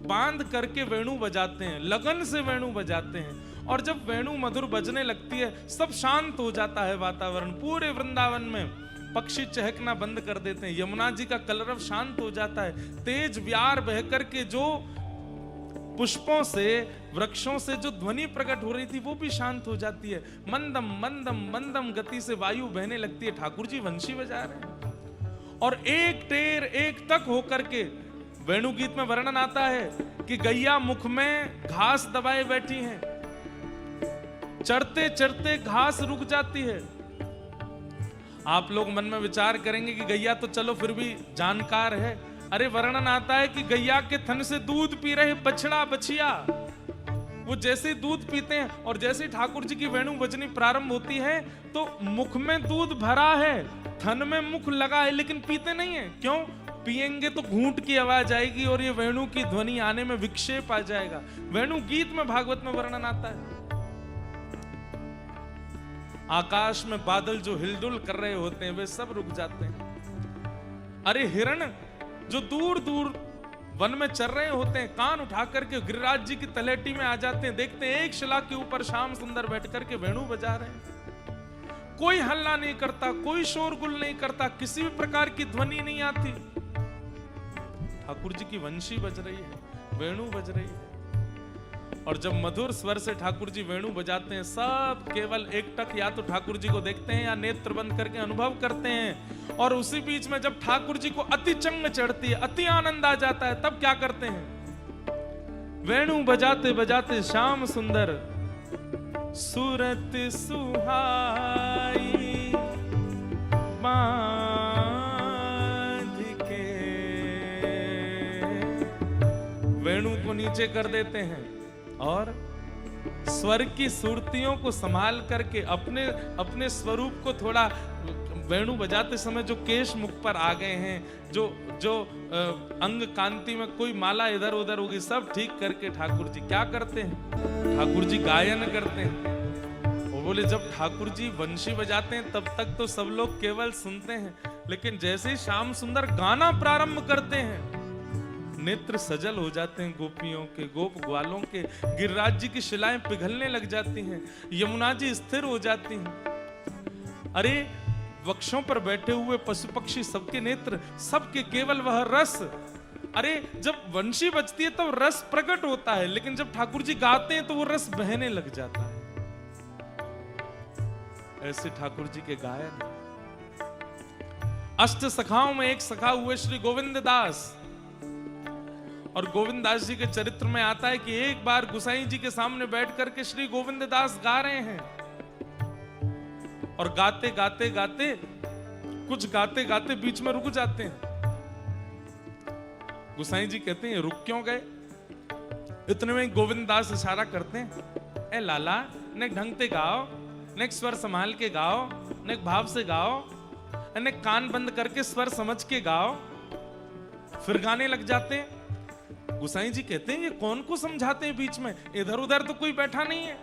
S1: बांध करके वेणु बजाते हैं, लगन से वेणु बजाते हैं। और जब वेणु मधुर बजने लगती है, सब शांत हो जाता है वातावरण। पूरे वृंदावन में पक्षी चहकना बंद कर देते हैं, यमुना जी का कलरव शांत हो जाता है, तेज व्यार बहकर के जो पुष्पों से, वृक्षों से जो ध्वनि प्रकट हो रही थी वो भी शांत हो जाती है। मंदम मंदम मंदम गति से वायु बहने लगती है, ठाकुर जी वंशी बजा रहे हैं। और एक टेर एक तक होकर के वेणु गीत में वर्णन आता है कि गैया मुख में घास दबाए बैठी है, चढ़ते चढ़ते घास रुक जाती है। आप लोग मन में विचार करेंगे कि गैया तो चलो फिर भी जानकार है। अरे वर्णन आता है कि गैया के थन से दूध पी रहे बछड़ा बछिया, वो जैसे दूध पीते हैं और जैसे ठाकुर जी की वेणु बजनी प्रारंभ होती है तो मुख में दूध भरा है, थन में मुख लगा है, लेकिन पीते नहीं है। क्यों? पिएंगे तो घूंट की आवाज आएगी और ये वेणु की ध्वनि आने में विक्षेप आ जाएगा। वेणु गीत में भागवत में वर्णन आता है। आकाश में बादल जो हिलडुल कर रहे होते हैं वे सब रुक जाते हैं। अरे हिरण जो दूर दूर वन में चल रहे होते हैं, कान उठा करके गिरिराज जी की तलहटी में आ जाते हैं, देखते हैं एक शिला के ऊपर श्याम सुंदर बैठ करके वेणु बजा रहे हैं। कोई हल्ला नहीं करता, कोई शोरगुल नहीं करता, किसी भी प्रकार की ध्वनि नहीं आती। ठाकुर जी की वंशी बज रही है, वेणु बज रही है। और जब मधुर स्वर से ठाकुर जी वेणु बजाते हैं, सब केवल एकटक या तो ठाकुर जी को देखते हैं या नेत्र बंद करके अनुभव करते हैं। और उसी बीच में जब ठाकुर जी को अति चंग चढ़ती है, अति आनंद आ जाता है, तब क्या करते हैं? वेणु बजाते बजाते श्याम सुंदर सूरत सुहाई बांध के वेणु को नीचे कर देते हैं और स्वर की सुरतियों को संभाल करके अपने अपने स्वरूप को थोड़ा, वेणु बजाते समय जो केश मुख पर आ गए हैं, जो अंग कांति में कोई माला इधर उधर होगी, सब ठीक करके ठाकुर जी क्या करते हैं? ठाकुर जी गायन करते हैं। वो बोले जब ठाकुर जी वंशी बजाते हैं तब तक तो सब लोग केवल सुनते हैं, लेकिन जैसे ही श्याम सुंदर गाना प्रारंभ करते हैं, नेत्र सजल हो जाते हैं गोपियों के, गोप ग्वालों के, गिरिराज जी की शिलाएं पिघलने लग जाती हैं, यमुना जी स्थिर हो जाती हैं। अरे वृक्षों पर बैठे हुए पशु पक्षी सबके नेत्र, सबके केवल वह रस। अरे जब वंशी बजती है तब तो रस प्रकट होता है, लेकिन जब ठाकुर जी गाते हैं तो वो रस बहने लग जाता है। ऐसे ठाकुर जी के गायन। अष्ट सखाओं में एक सखा हुए श्री गोविंद दास, और गोविंद दास जी के चरित्र में आता है कि एक बार गुसाई जी के सामने बैठ करके श्री गोविंद दास गा रहे हैं, और गाते गाते गाते कुछ गाते गाते बीच में रुक जाते हैं। गुसाई जी कहते हैं रुक क्यों गए? इतने में गोविंद दास इशारा करते हैं, ए लाला ने ढंग से गाओ, ने स्वर संभाल के गाओ, ने भाव से गाओ, ने कान बंद करके स्वर समझ के गाओ। फिर गाने लग जाते हैं। गुसाई जी कहते हैं ये कौन को समझाते हैं बीच में, इधर उधर तो कोई बैठा नहीं है।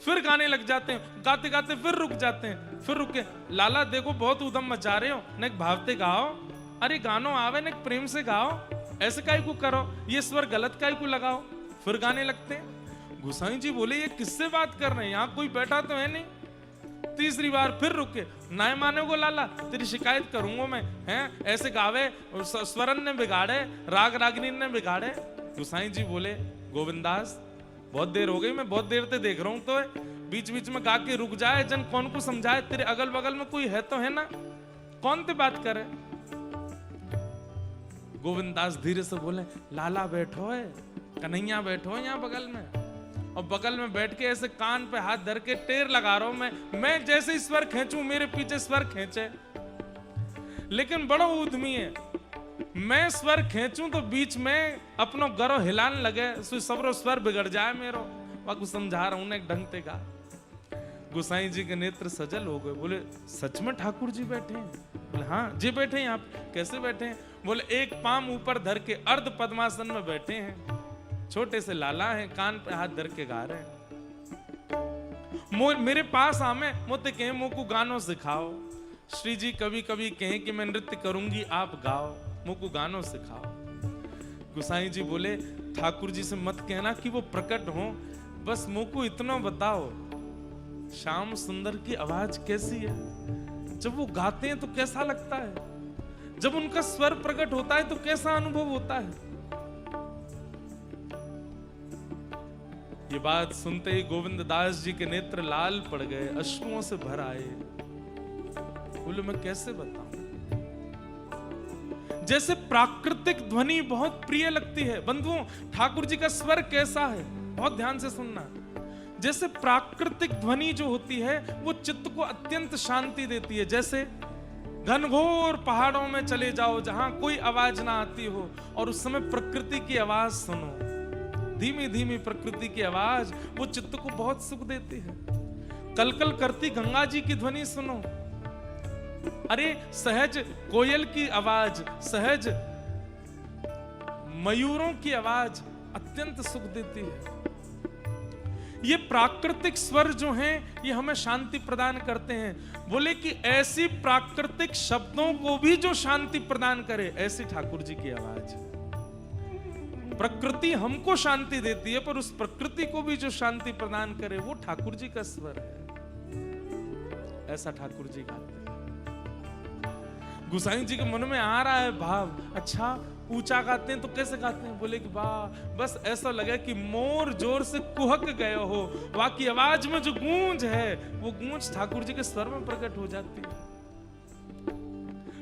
S1: फिर गाने लग जाते हैं, गाते गाते फिर रुक जाते हैं, फिर रुके, लाला देखो बहुत उदम मचा रहे हो, ने भावते गाओ, अरे गानो आवे ने प्रेम से गाओ, ऐसे काहे को करो, ये स्वर गलत काहे को लगाओ। फिर गाने लगते हैं। गुसाई जी बोले ये किससे बात कर रहे हैं, यहाँ कोई बैठा तो है नहीं। तीसरी बार फिर रुके, ना मानोगो लाला तेरी शिकायत करूंगा मैं, हैं ऐसे गावे स्वरन ने बिगाड़े, राग रागिनी ने बिगाड़े। गोसाई जी बोले गोविंदास बहुत देर हो गई, मैं बहुत देर से देख रहा हूं, तो बीच बीच में गा के रुक जाए, जन कौन को समझाए, तेरे अगल बगल में कोई है तो है ना, कौन ते बात करे। गोविंदास धीरे से बोले लाला बैठो है, कन्हैया बैठो है यहाँ बगल में, और बगल में बैठ के ऐसे कान पे हाथ धर के टेर लगा रहा हूं मैं जैसे स्वर खींचूं मेरे पीछे स्वर खींचे, लेकिन बड़ा उद्यमी है, मैं स्वर खींचूं तो बीच में अपनो गरो हिलान लगे, सबरो स्वर बिगड़ जाए मेरो, वाकु समझा रहा हूं एक ढंग ते का। गोसाई जी के नेत्र सजल हो गए, बोले सच में ठाकुर जी बैठे हैं? बोले हाँ जी बैठे हैं। आप कैसे बैठे हैं? बोले एक पाम ऊपर धर के अर्ध पद्मासन में बैठे हैं, छोटे से लाला हैं, कान पे हाथ धर के गा रहे हैं। मेरे पास आमे मोते कहे मोको गानों सिखाओ, श्री जी कभी कभी कहें कि मैं नृत्य करूंगी आप गाओ, मोको गानों सिखाओ। गोसाई जी बोले ठाकुर जी से मत कहना कि वो प्रकट हो, बस मोको इतना बताओ श्याम सुंदर की आवाज कैसी है, जब वो गाते हैं तो कैसा लगता है, जब उनका स्वर प्रकट होता है तो कैसा अनुभव होता है। ये बात सुनते ही गोविंद दास जी के नेत्र लाल पड़ गए, अश्रुओं से भर आए। बोले मैं कैसे बताऊं, जैसे प्राकृतिक ध्वनि बहुत प्रिय लगती है। बंधुओं ठाकुर जी का स्वर कैसा है, बहुत ध्यान से सुनना। जैसे प्राकृतिक ध्वनि जो होती है वो चित्त को अत्यंत शांति देती है। जैसे घनघोर पहाड़ों में चले जाओ जहां कोई आवाज ना आती हो, और उस समय प्रकृति की आवाज सुनो, धीमी धीमी प्रकृति की आवाज, वो चित्त को बहुत सुख देती है। कलकल करती गंगा जी की ध्वनि सुनो, अरे सहज कोयल की आवाज, सहज मयूरों की आवाज अत्यंत सुख देती है। ये प्राकृतिक स्वर जो हैं ये हमें शांति प्रदान करते हैं। बोले कि ऐसी प्राकृतिक शब्दों को भी जो शांति प्रदान करे, ऐसी ठाकुर जी की आवाज। प्रकृति हमको शांति देती है, पर उस प्रकृति को भी जो शांति प्रदान करे वो ठाकुर जी का स्वर है। ऐसा ठाकुर जी गाते हैं। गोसाई जी के मन में आ रहा है भाव, अच्छा ऊंचा गाते हैं तो कैसे गाते हैं? बोले कि वाह, बस ऐसा लगे कि मोर जोर से कुहक गए हो, वाकी आवाज में जो गूंज है वो गूंज ठाकुर जी के स्वर में प्रकट हो जाती है।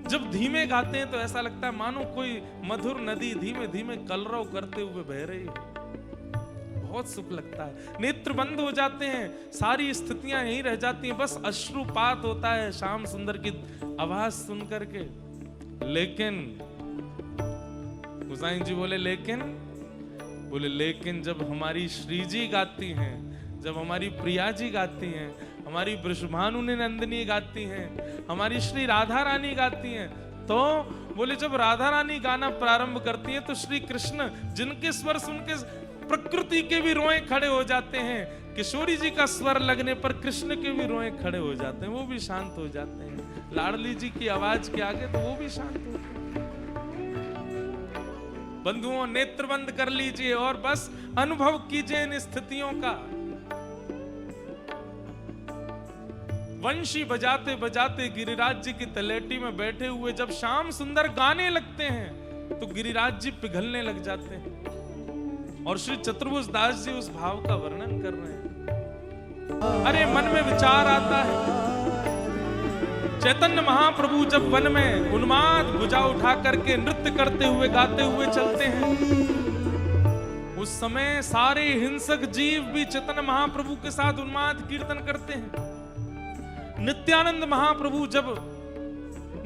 S1: जब धीमे गाते हैं तो ऐसा लगता है मानो कोई मधुर नदी धीमे धीमे कलरव करते हुए बह रही है, बहुत सुख लगता है। नेत्र बंद हो जाते हैं, सारी स्थितियां यहीं रह जाती हैं, बस अश्रुपात होता है श्याम सुंदर की आवाज सुन करके। लेकिन गोसाई जी बोले लेकिन जब हमारी श्री जी गाती हैं, जब हमारी प्रिया जी गाती हैं, हमारी वृषभानु नंदिनी गाती हैं, हमारी श्री राधा रानी गाती हैं, तो बोले जब राधा रानी गाना प्रारंभ करती हैं तो श्री कृष्ण जिनके स्वर सुन के प्रकृति के भी रोए खड़े हो जाते हैं, किशोरी जी का स्वर लगने पर कृष्ण के भी रोए खड़े हो जाते हैं, वो भी शांत हो जाते हैं। लाडली जी की आवाज के आगे तो वो भी शांत होते हैं। बंधुओं नेत्र बंद कर लीजिए और बस अनुभव कीजिए इन स्थितियों का। वंशी बजाते बजाते गिरिराज जी की तलेटी में बैठे हुए जब श्याम सुंदर गाने लगते हैं तो गिरिराज जी पिघलने लग जाते हैं, और श्री चतुर्भुज दास जी उस भाव का वर्णन कर रहे हैं। अरे मन में विचार आता है, चैतन्य महाप्रभु जब वन में उन्माद भुजा उठा करके नृत्य करते हुए गाते हुए चलते हैं, उस समय सारे हिंसक जीव भी चैतन्य महाप्रभु के साथ उन्माद कीर्तन करते हैं। नित्यानंद महाप्रभु जब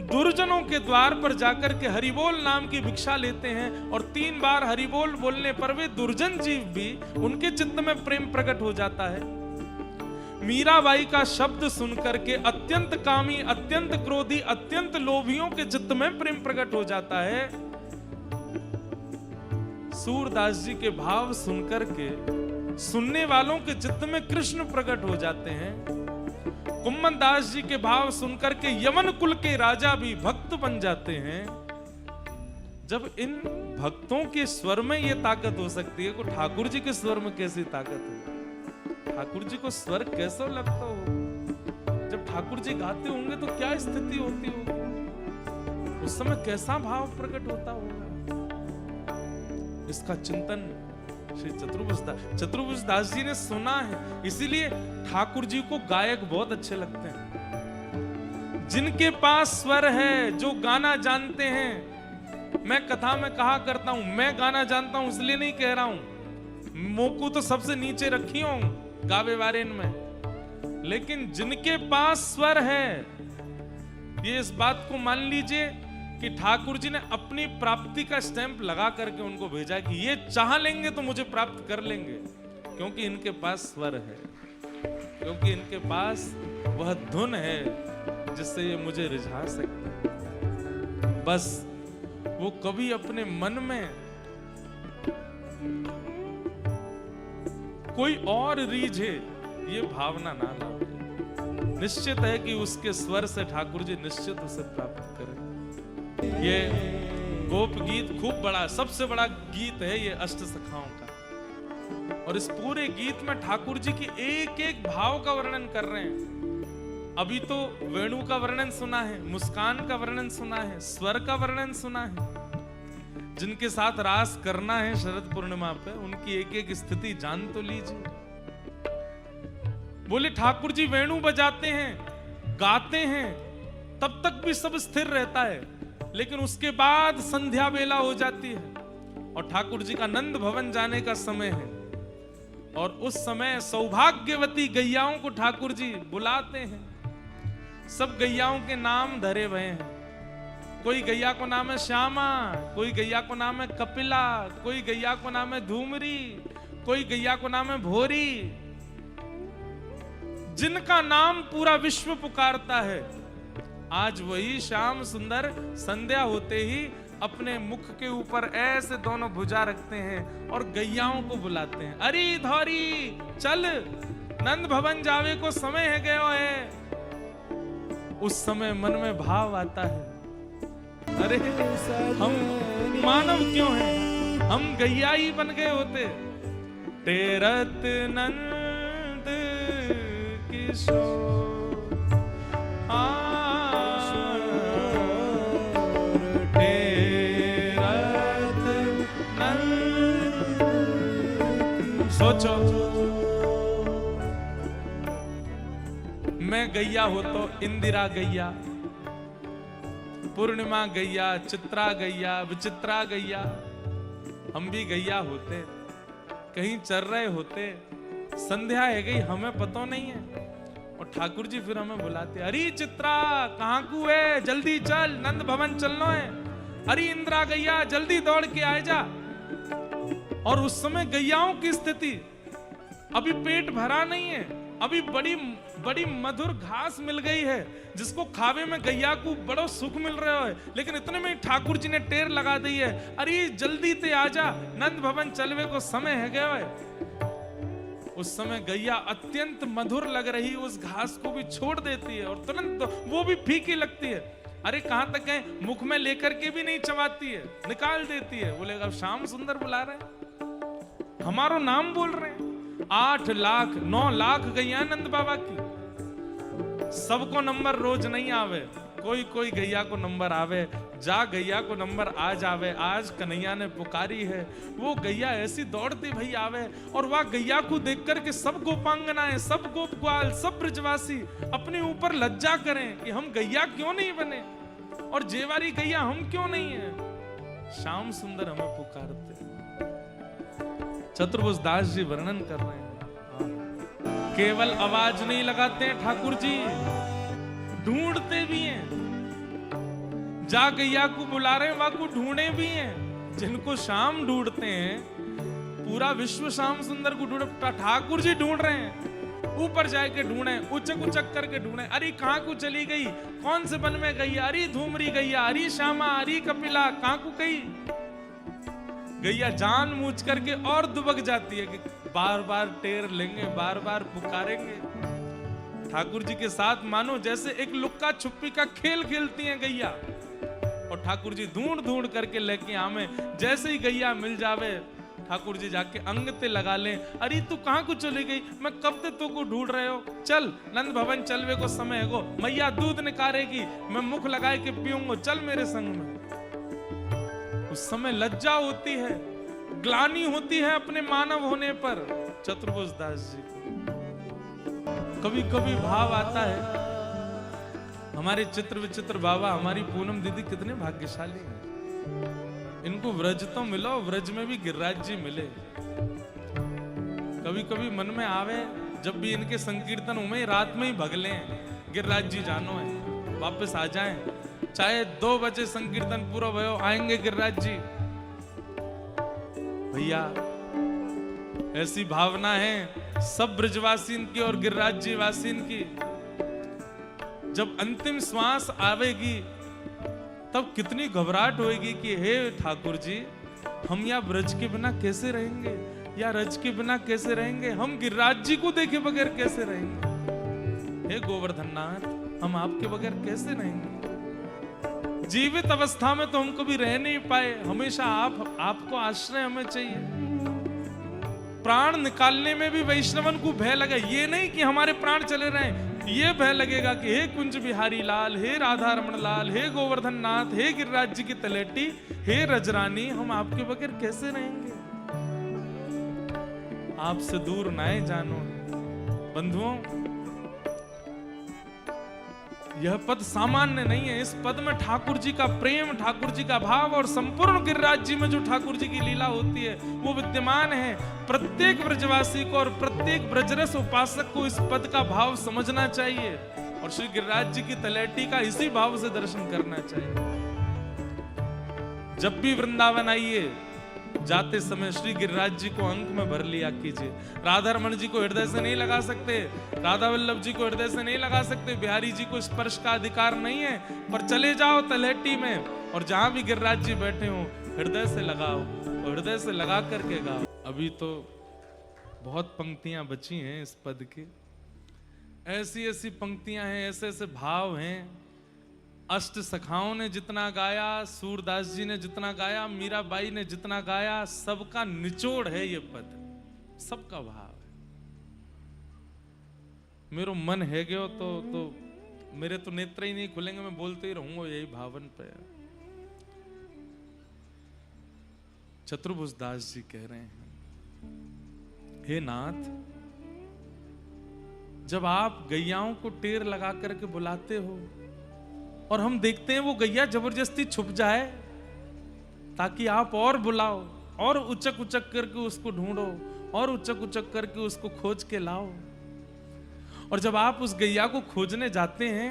S1: दुर्जनों के द्वार पर जाकर के हरिबोल नाम की भिक्षा लेते हैं और 3 बार हरिबोल बोलने पर वे दुर्जन जीव भी उनके चित्त में प्रेम प्रकट हो जाता है। मीराबाई का शब्द सुनकर के अत्यंत कामी, अत्यंत क्रोधी, अत्यंत लोभियों के चित्त में प्रेम प्रकट हो जाता है। सूरदास जी के भाव सुनकर के सुनने वालों के चित्त में कृष्ण प्रकट हो जाते हैं। कुम्मन दास जी के भाव सुनकर के यवन कुल के राजा भी भक्त बन जाते हैं। जब इन भक्तों के स्वर में ये ताकत हो सकती है तो ठाकुर जी के स्वर में कैसी ताकत हो? ठाकुर जी को स्वर कैसा लगता हो? जब ठाकुर जी गाते होंगे तो क्या स्थिति होती होगी, उस समय कैसा भाव प्रकट होता होगा। इसका चिंतन श्री चतुर्भुज दास जी ने सुना है, इसीलिए ठाकुर जी को गायक बहुत अच्छे लगते हैं। जिनके पास स्वर है, जो गाना जानते हैं। मैं कथा में कहा करता हूं, मैं गाना जानता हूं इसलिए नहीं कह रहा हूं, मोकू तो सबसे नीचे रखी हूं गावे वारेन में, लेकिन जिनके पास स्वर है, ये इस बात को मान लीजिए कि ठाकुर जी ने अपनी प्राप्ति का स्टैंप लगा करके उनको भेजा कि ये चाह लेंगे तो मुझे प्राप्त कर लेंगे, क्योंकि इनके पास स्वर है, क्योंकि इनके पास वह धुन है जिससे ये मुझे रिझा सकते हैं। बस वो कभी अपने मन में कोई और रीझे ये भावना ना लावे। निश्चित है कि उसके स्वर से ठाकुर जी निश्चित उसे प्राप्त करें। ये गोप गीत खूब बड़ा, सबसे बड़ा गीत है ये अष्ट सखाओं का, और इस पूरे गीत में ठाकुर जी की एक एक भाव का वर्णन कर रहे हैं। अभी तो वेणु का वर्णन सुना है, मुस्कान का वर्णन सुना है, स्वर का वर्णन सुना है। जिनके साथ रास करना है शरद पूर्णिमा पे, उनकी एक एक स्थिति जान तो लीजिए। बोले ठाकुर जी वेणु बजाते हैं, गाते हैं, तब तक भी सब स्थिर रहता है, लेकिन उसके बाद संध्या बेला हो जाती है और ठाकुर जी का नंद भवन जाने का समय है, और उस समय सौभाग्यवती गैयाओं को ठाकुर जी बुलाते हैं। सब गैयाओं के नाम धरे हुए हैं। कोई गैया को नाम है श्यामा, कोई गैया को नाम है कपिला, कोई गैया को नाम है धूमरी, कोई गैया को नाम है भोरी। जिनका नाम पूरा विश्व पुकारता है, आज वही श्याम सुंदर संध्या होते ही अपने मुख के ऊपर ऐसे दोनों भुजा रखते हैं और गैयाओं को बुलाते हैं, अरे धौरी चल, नंद भवन जावे को समय है गयो है। उस समय मन में भाव आता है, अरे हम मानव क्यों हैं, हम गैया ही बन गए होते। तेरत नंद किशोर तेरत नंद। सोचो मैं गैया हो तो इंदिरा गैया, पूर्णिमा गैया, चित्रा गैया, विचित्रा गैया, हम भी गैया होते, कहीं चल रहे होते, संध्या है गई हमें पता नहीं है, और ठाकुर जी फिर हमें बुलाते, अरे चित्रा कहाँ को है, जल्दी चल नंद भवन चलना है, अरे इंदिरा गैया जल्दी दौड़ के आ जा। और उस समय गैयाओं की स्थिति, अभी पेट भरा नहीं है, अभी बड़ी बड़ी मधुर घास मिल गई है जिसको खावे में गैया को बड़ा सुख मिल रहा है, लेकिन इतने में ठाकुर जी ने टेर लगा दी है, अरे जल्दी ते आजा, नंद भवन चलवे को समय है गया है। उस समय गैया अत्यंत मधुर लग रही उस घास को भी छोड़ देती है और तुरंत वो भी फीकी लगती है। अरे कहां तक है, मुख में लेकर के भी नहीं चबाती है, निकाल देती है। बोले अब श्याम सुंदर बुला रहे हैं, हमारा नाम बोल रहे हैं। 8 लाख 9 लाख गैया नंद बाबा की, सबको नंबर रोज नहीं आवे, कोई कोई गैया को नंबर आवे, जा गैया को नंबर आज आवे, आज कन्हैया ने पुकारी है, वो गैया ऐसी दौड़ती भई आवे। और वह गैया को देख करके सब गोपांगनाएं, सब गोप ग्वाल, सब ब्रजवासी अपने ऊपर लज्जा करें कि हम गैया क्यों नहीं बने, और जेवारी गैया हम क्यों नहीं है। श्याम सुंदर हमें पुकारते। चतुर्भुज दास जी वर्णन कर रहे हैं, केवल आवाज नहीं लगाते हैं ठाकुर जी, ढूंढते भी हैं। जा गैया को बुला रहे हैं, वहां को ढूंढे भी हैं। जिनको शाम ढूंढते हैं, पूरा विश्व श्याम सुंदर को ढूंढ, ठाकुर जी ढूंढ रहे हैं। ऊपर जाके ढूंढे, उचक उचक करके ढूंढे, अरे कहां को चली गई, कौन से वन में गई, अरे धूमरी गैया, अरे श्यामा, अरे कपिला, कहां को गई। गैया जान मूझ करके और दुबक जाती है कि बार बार टेर लेंगे, बार बार पुकारेंगे। ठाकुर जी के साथ मानो जैसे एक लुक्का छुपी का खेल खेलती हैं गैया, और ठाकुर जी ढूंढ ढूंढ करके लेके आवे। जैसे ही गैया मिल जावे, ठाकुर जी जाके अंग ते लगा लें, अरे तू कहाँ को चली गई, मैं कब ते तो को ढूंढ रहे हो, चल नंद भवन चलवे को समय है गो, मैया दूध निकारेगी, मैं मुख लगाए के पीऊंगा, चल मेरे संग में। उस समय लज्जा होती है, ग्लानि होती है अपने मानव होने पर। चतुर्भुज दास जी को कभी कभी भाव आता है, हमारे चित्र विचित्र बाबा, हमारी पूनम दीदी कितने भाग्यशाली हैं, इनको व्रज तो मिलो, व्रज में भी गिरिराज जी मिले। कभी कभी मन में आवे, जब भी इनके संकीर्तन में रात में ही भगले गिरिराज जी जानो है, वापस आ जाएं, चाहे 2 बजे संकीर्तन पूरा भयो, आएंगे गिरिराज जी। भैया ऐसी भावना है सब ब्रजवासीन की और गिरिराज जी वासीन की। जब अंतिम श्वास आवेगी तब कितनी घबराहट होएगी कि हे ठाकुर जी, हम या ब्रज के बिना कैसे रहेंगे, या रज के बिना कैसे रहेंगे, हम गिरिराज जी को देखे बगैर कैसे रहेंगे, हे गोवर्धन नाथ, हम आपके बगैर कैसे रहेंगे। जीवित अवस्था में तो हम कभी रह नहीं पाए, हमेशा आपको आश्रय हमें चाहिए। प्राण निकालने में भी वैष्णवन को भय लगा, ये नहीं कि हमारे प्राण चले रहे, ये भय लगेगा कि हे कुंज बिहारी लाल, हे राधा रमण लाल, हे गोवर्धन नाथ, हे गिरिराज जी की तलेटी, हे रजरानी, हम आपके बगैर कैसे रहेंगे, आपसे दूर नाए जानो। बंधुओं, यह पद सामान्य नहीं है, इस पद में ठाकुर जी का प्रेम, ठाकुर जी का भाव और संपूर्ण गिरिराज जी में जो ठाकुर जी की लीला होती है वो विद्यमान है। प्रत्येक ब्रजवासी को और प्रत्येक ब्रजरस उपासक को इस पद का भाव समझना चाहिए और श्री गिरिराज जी की तलैटी का इसी भाव से दर्शन करना चाहिए। जब भी वृंदावन आइए, जाते समय श्री गिरिराज जी को अंक में भर लिया कीजिए। राधा रमण जी को हृदय से नहीं लगा सकते, राधा वल्लभ जी को हृदय से नहीं लगा सकते, बिहारी जी को स्पर्श का अधिकार नहीं है, पर चले जाओ तलहटी में और जहां भी गिरिराज जी बैठे हो हृदय से लगाओ और हृदय से लगा करके गाओ। अभी तो बहुत पंक्तियां बची हैं इस पद की, ऐसी ऐसी पंक्तियां हैं, ऐसे ऐसे भाव हैं। अष्ट सखाओं ने जितना गाया, सूरदास जी ने जितना गाया, मीराबाई ने जितना गाया, सबका निचोड़ है ये पद, सबका भाव है। मेरो मन है गयो तो मेरे तो नेत्र ही नहीं खुलेंगे, मैं बोलते ही रहूंगा यही भावन पे। चतुर्भुज दास जी कह रहे हैं, हे नाथ, जब आप गैयाओं को टेर लगा करके बुलाते हो और हम देखते हैं वो गैया जबरदस्ती छुप जाए ताकि आप और बुलाओ और उचक उचक करके उसको ढूंढो और उचक उचक करके उसको खोज के लाओ, और जब आप उस गैया को खोजने जाते हैं,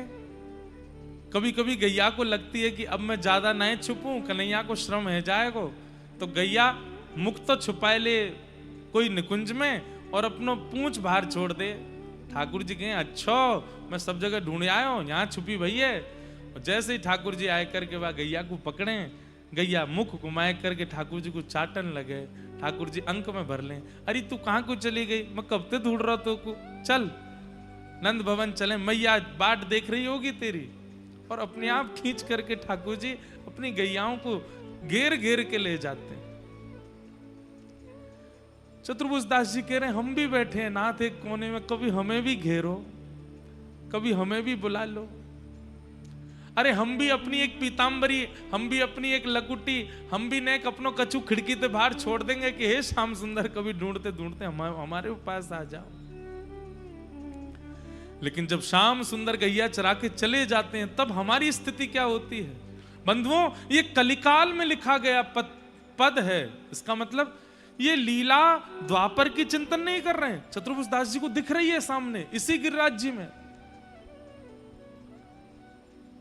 S1: कभी कभी गैया को लगती है कि अब मैं ज्यादा नहीं छुपूं, कन्हैया को श्रम है जाएगा, तो गैया मुख तो छुपाए ले कोई निकुंज में और अपनो पूंछ बाहर छोड़ दे। ठाकुर जी कहें, अच्छा मैं सब जगह ढूंढ आया हूं, यहाँ छुपी भई है। और जैसे ही ठाकुर जी आए करके वह गैया को पकड़े, गैया मुख घुमाए करके ठाकुर जी को चाटन लगे, ठाकुर जी अंक में भर लें, अरे तू कहाँ को चली गई, मैं कब से ढूंढ रहा तो को, चल नंद भवन चले, मैया बाट देख रही होगी तेरी। और अपने आप खींच करके ठाकुर जी अपनी गैयाओं को घेर घेर के ले जाते हैं। चतुर्भुज दास जी कह रहे हैं, हम भी बैठे हैं नाथ एक कोने में, कभी हमें भी घेरो, कभी हमें भी बुला लो। अरे हम भी अपनी एक पीतांबरी, हम भी अपनी एक लकुटी, हम भी नेक अपनो कछु खिड़की से बाहर छोड़ देंगे कि हे श्याम सुंदर कभी ढूंढते ढूंढते हमारे पास आ जाओ। लेकिन जब श्याम सुंदर गैया चरा के चले जाते हैं तब हमारी स्थिति क्या होती है। बंधुओं, ये कलिकाल में लिखा गया पद है, इसका मतलब ये लीला द्वापर की चिंतन नहीं कर रहे हैं, चतुर्भुज दास जी को दिख रही है सामने इसी गिरिराज जी में।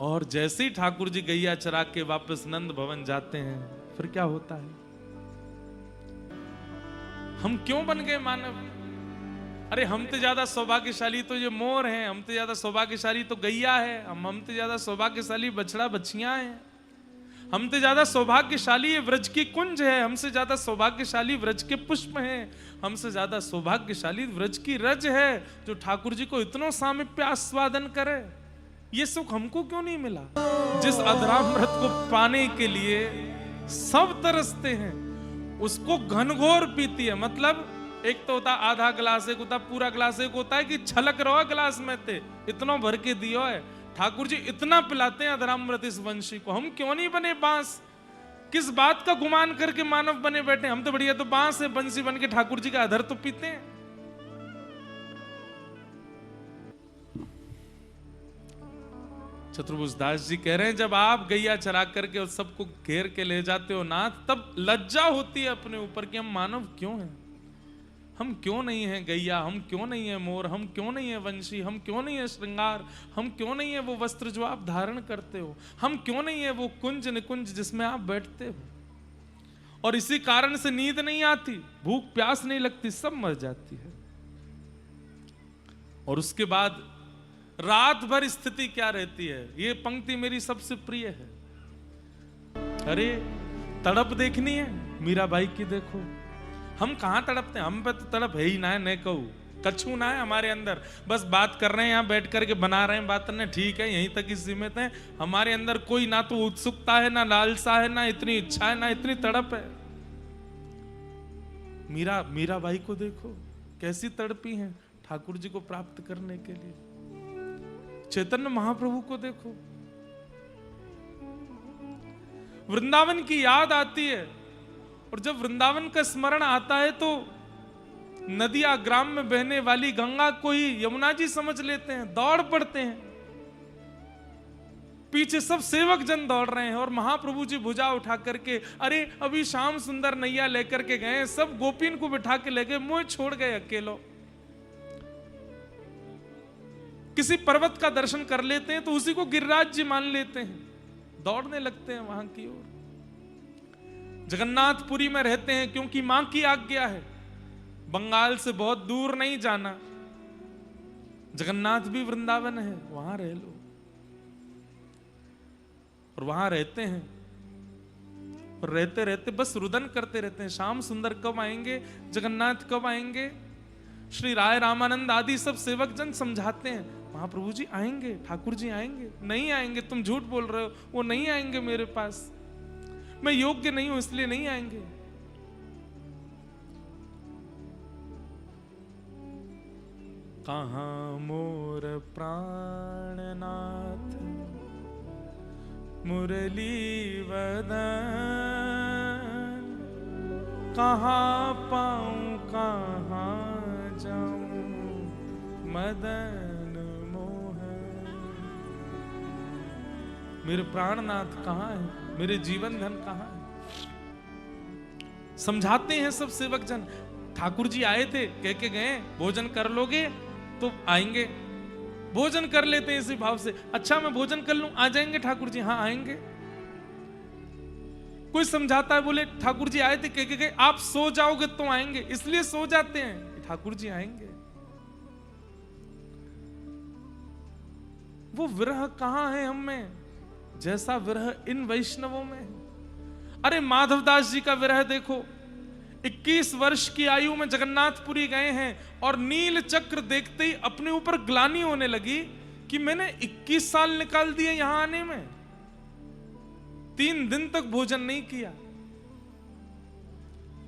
S1: और जैसे ही ठाकुर जी गैया चरा के वापस नंद भवन जाते हैं, फिर क्या होता है, हम क्यों बन गए मानव। अरे हमसे ज्यादा सौभाग्यशाली तो ये मोर हैं, हमसे ज्यादा सौभाग्यशाली तो गैया है, हमसे ज्यादा सौभाग्यशाली बछड़ा बछियां हैं, हमसे ज्यादा सौभाग्यशाली ये व्रज की कुंज है, हमसे ज्यादा सौभाग्यशाली व्रज के पुष्प हैं, हमसे ज्यादा सौभाग्यशाली व्रज की रज है जो ठाकुर जी को इतना सामीप्य आस्वादन करे। ये सुख हमको क्यों नहीं मिला? जिस अधरामृत को पाने के लिए सब तरसते हैं, उसको घनघोर पीती है। मतलब एक तो होता आधा गिलास, एक होता पूरा गिलास, एक होता है कि छलक रहो गिलास में थे, इतना भर के दियो है। ठाकुर जी इतना पिलाते हैं अधरामृत इस वंशी को। हम क्यों नहीं बने बांस? किस बात का गुमान करके मानव बने बैठे? हम तो बढ़िया तो बांस है, बंसी बन के ठाकुर जी का अधर तो पीते हैं। चतुर्भुज दास जी कह रहे हैं, जब आप गैया चरा करके उस सबको घेर के ले जाते हो नाथ, तब लज्जा होती है अपने ऊपर कि हम मानव क्यों हैं, हम क्यों नहीं है गैया, हम क्यों नहीं है मोर, हम क्यों नहीं है वंशी, हम क्यों नहीं है श्रृंगार, हम क्यों नहीं है वो वस्त्र जो आप धारण करते हो, हम क्यों नहीं है वो कुंज निकुंज जिसमें आप बैठते हो। और इसी कारण से नींद नहीं आती, भूख प्यास नहीं लगती, सब मर जाती है। और उसके बाद रात भर स्थिति क्या रहती है? ये पंक्ति मेरी सबसे प्रिय है। अरे तड़प देखनी है मीराबाई की, देखो हम कहां तड़पते हैं, हम पे तो तड़प है ही ना है, न कहूं कछू ना है हमारे अंदर। बस बात कर रहे हैं यहाँ बैठ करके, बना रहे हैं बात करने, ठीक है यहीं तक ही सीमित है। हमारे अंदर कोई ना तो उत्सुकता है, ना लालसा है, ना इतनी इच्छा है, ना इतनी तड़प है। मीराबाई को देखो कैसी तड़पी हैं ठाकुर जी को प्राप्त करने के लिए। चैतन्य महाप्रभु को देखो, वृंदावन की याद आती है, और जब वृंदावन का स्मरण आता है तो नदिया ग्राम में बहने वाली गंगा को ही यमुना जी समझ लेते हैं, दौड़ पड़ते हैं। पीछे सब सेवक जन दौड़ रहे हैं और महाप्रभु जी भुजा उठा करके, अरे अभी श्याम सुंदर नैया लेकर के गए, सब गोपीन को बिठा के ले गए, मुझे छोड़ गए अकेलो। किसी पर्वत का दर्शन कर लेते हैं तो उसी को गिरिराज जी मान लेते हैं, दौड़ने लगते हैं वहां की ओर। जगन्नाथपुरी में रहते हैं क्योंकि मां की आज्ञा है, बंगाल से बहुत दूर नहीं जाना, जगन्नाथ भी वृंदावन है, वहां रह लो। और वहां रहते हैं और रहते रहते बस रुदन करते रहते हैं, श्याम सुंदर कब आएंगे, जगन्नाथ कब आएंगे। श्री राय रामानंद आदि सब सेवक जन समझाते हैं, महाप्रभु जी आएंगे, ठाकुर जी आएंगे। नहीं आएंगे, तुम झूठ बोल रहे हो, वो नहीं आएंगे मेरे पास, मैं योग्य नहीं हूं इसलिए नहीं आएंगे। कहां मोर प्राणनाथ मुरली वदन, कहां पाऊं कहां जाऊं मदन मोहन। मेरे प्राणनाथ कहां है, मेरे जीवन धन कहां है। समझाते हैं सब सेवक जन, ठाकुर जी आए थे, कह के गए भोजन कर लोगे तो आएंगे। भोजन कर लेते हैं इसी भाव से, अच्छा मैं भोजन कर लूं, आ जाएंगे ठाकुर जी, हाँ आएंगे। कोई समझाता है, बोले ठाकुर जी आए थे, कह के गए आप सो जाओगे तो आएंगे, इसलिए सो जाते हैं, ठाकुर जी आएंगे। वो विरह कहां है हम में, जैसा विरह इन वैष्णवों में। अरे माधवदास जी का विरह देखो, 21 वर्ष की आयु में जगन्नाथपुरी गए हैं और नील चक्र देखते ही अपने ऊपर ग्लानि होने लगी कि मैंने 21 साल निकाल दिए यहां आने में, 3 दिन तक भोजन नहीं किया।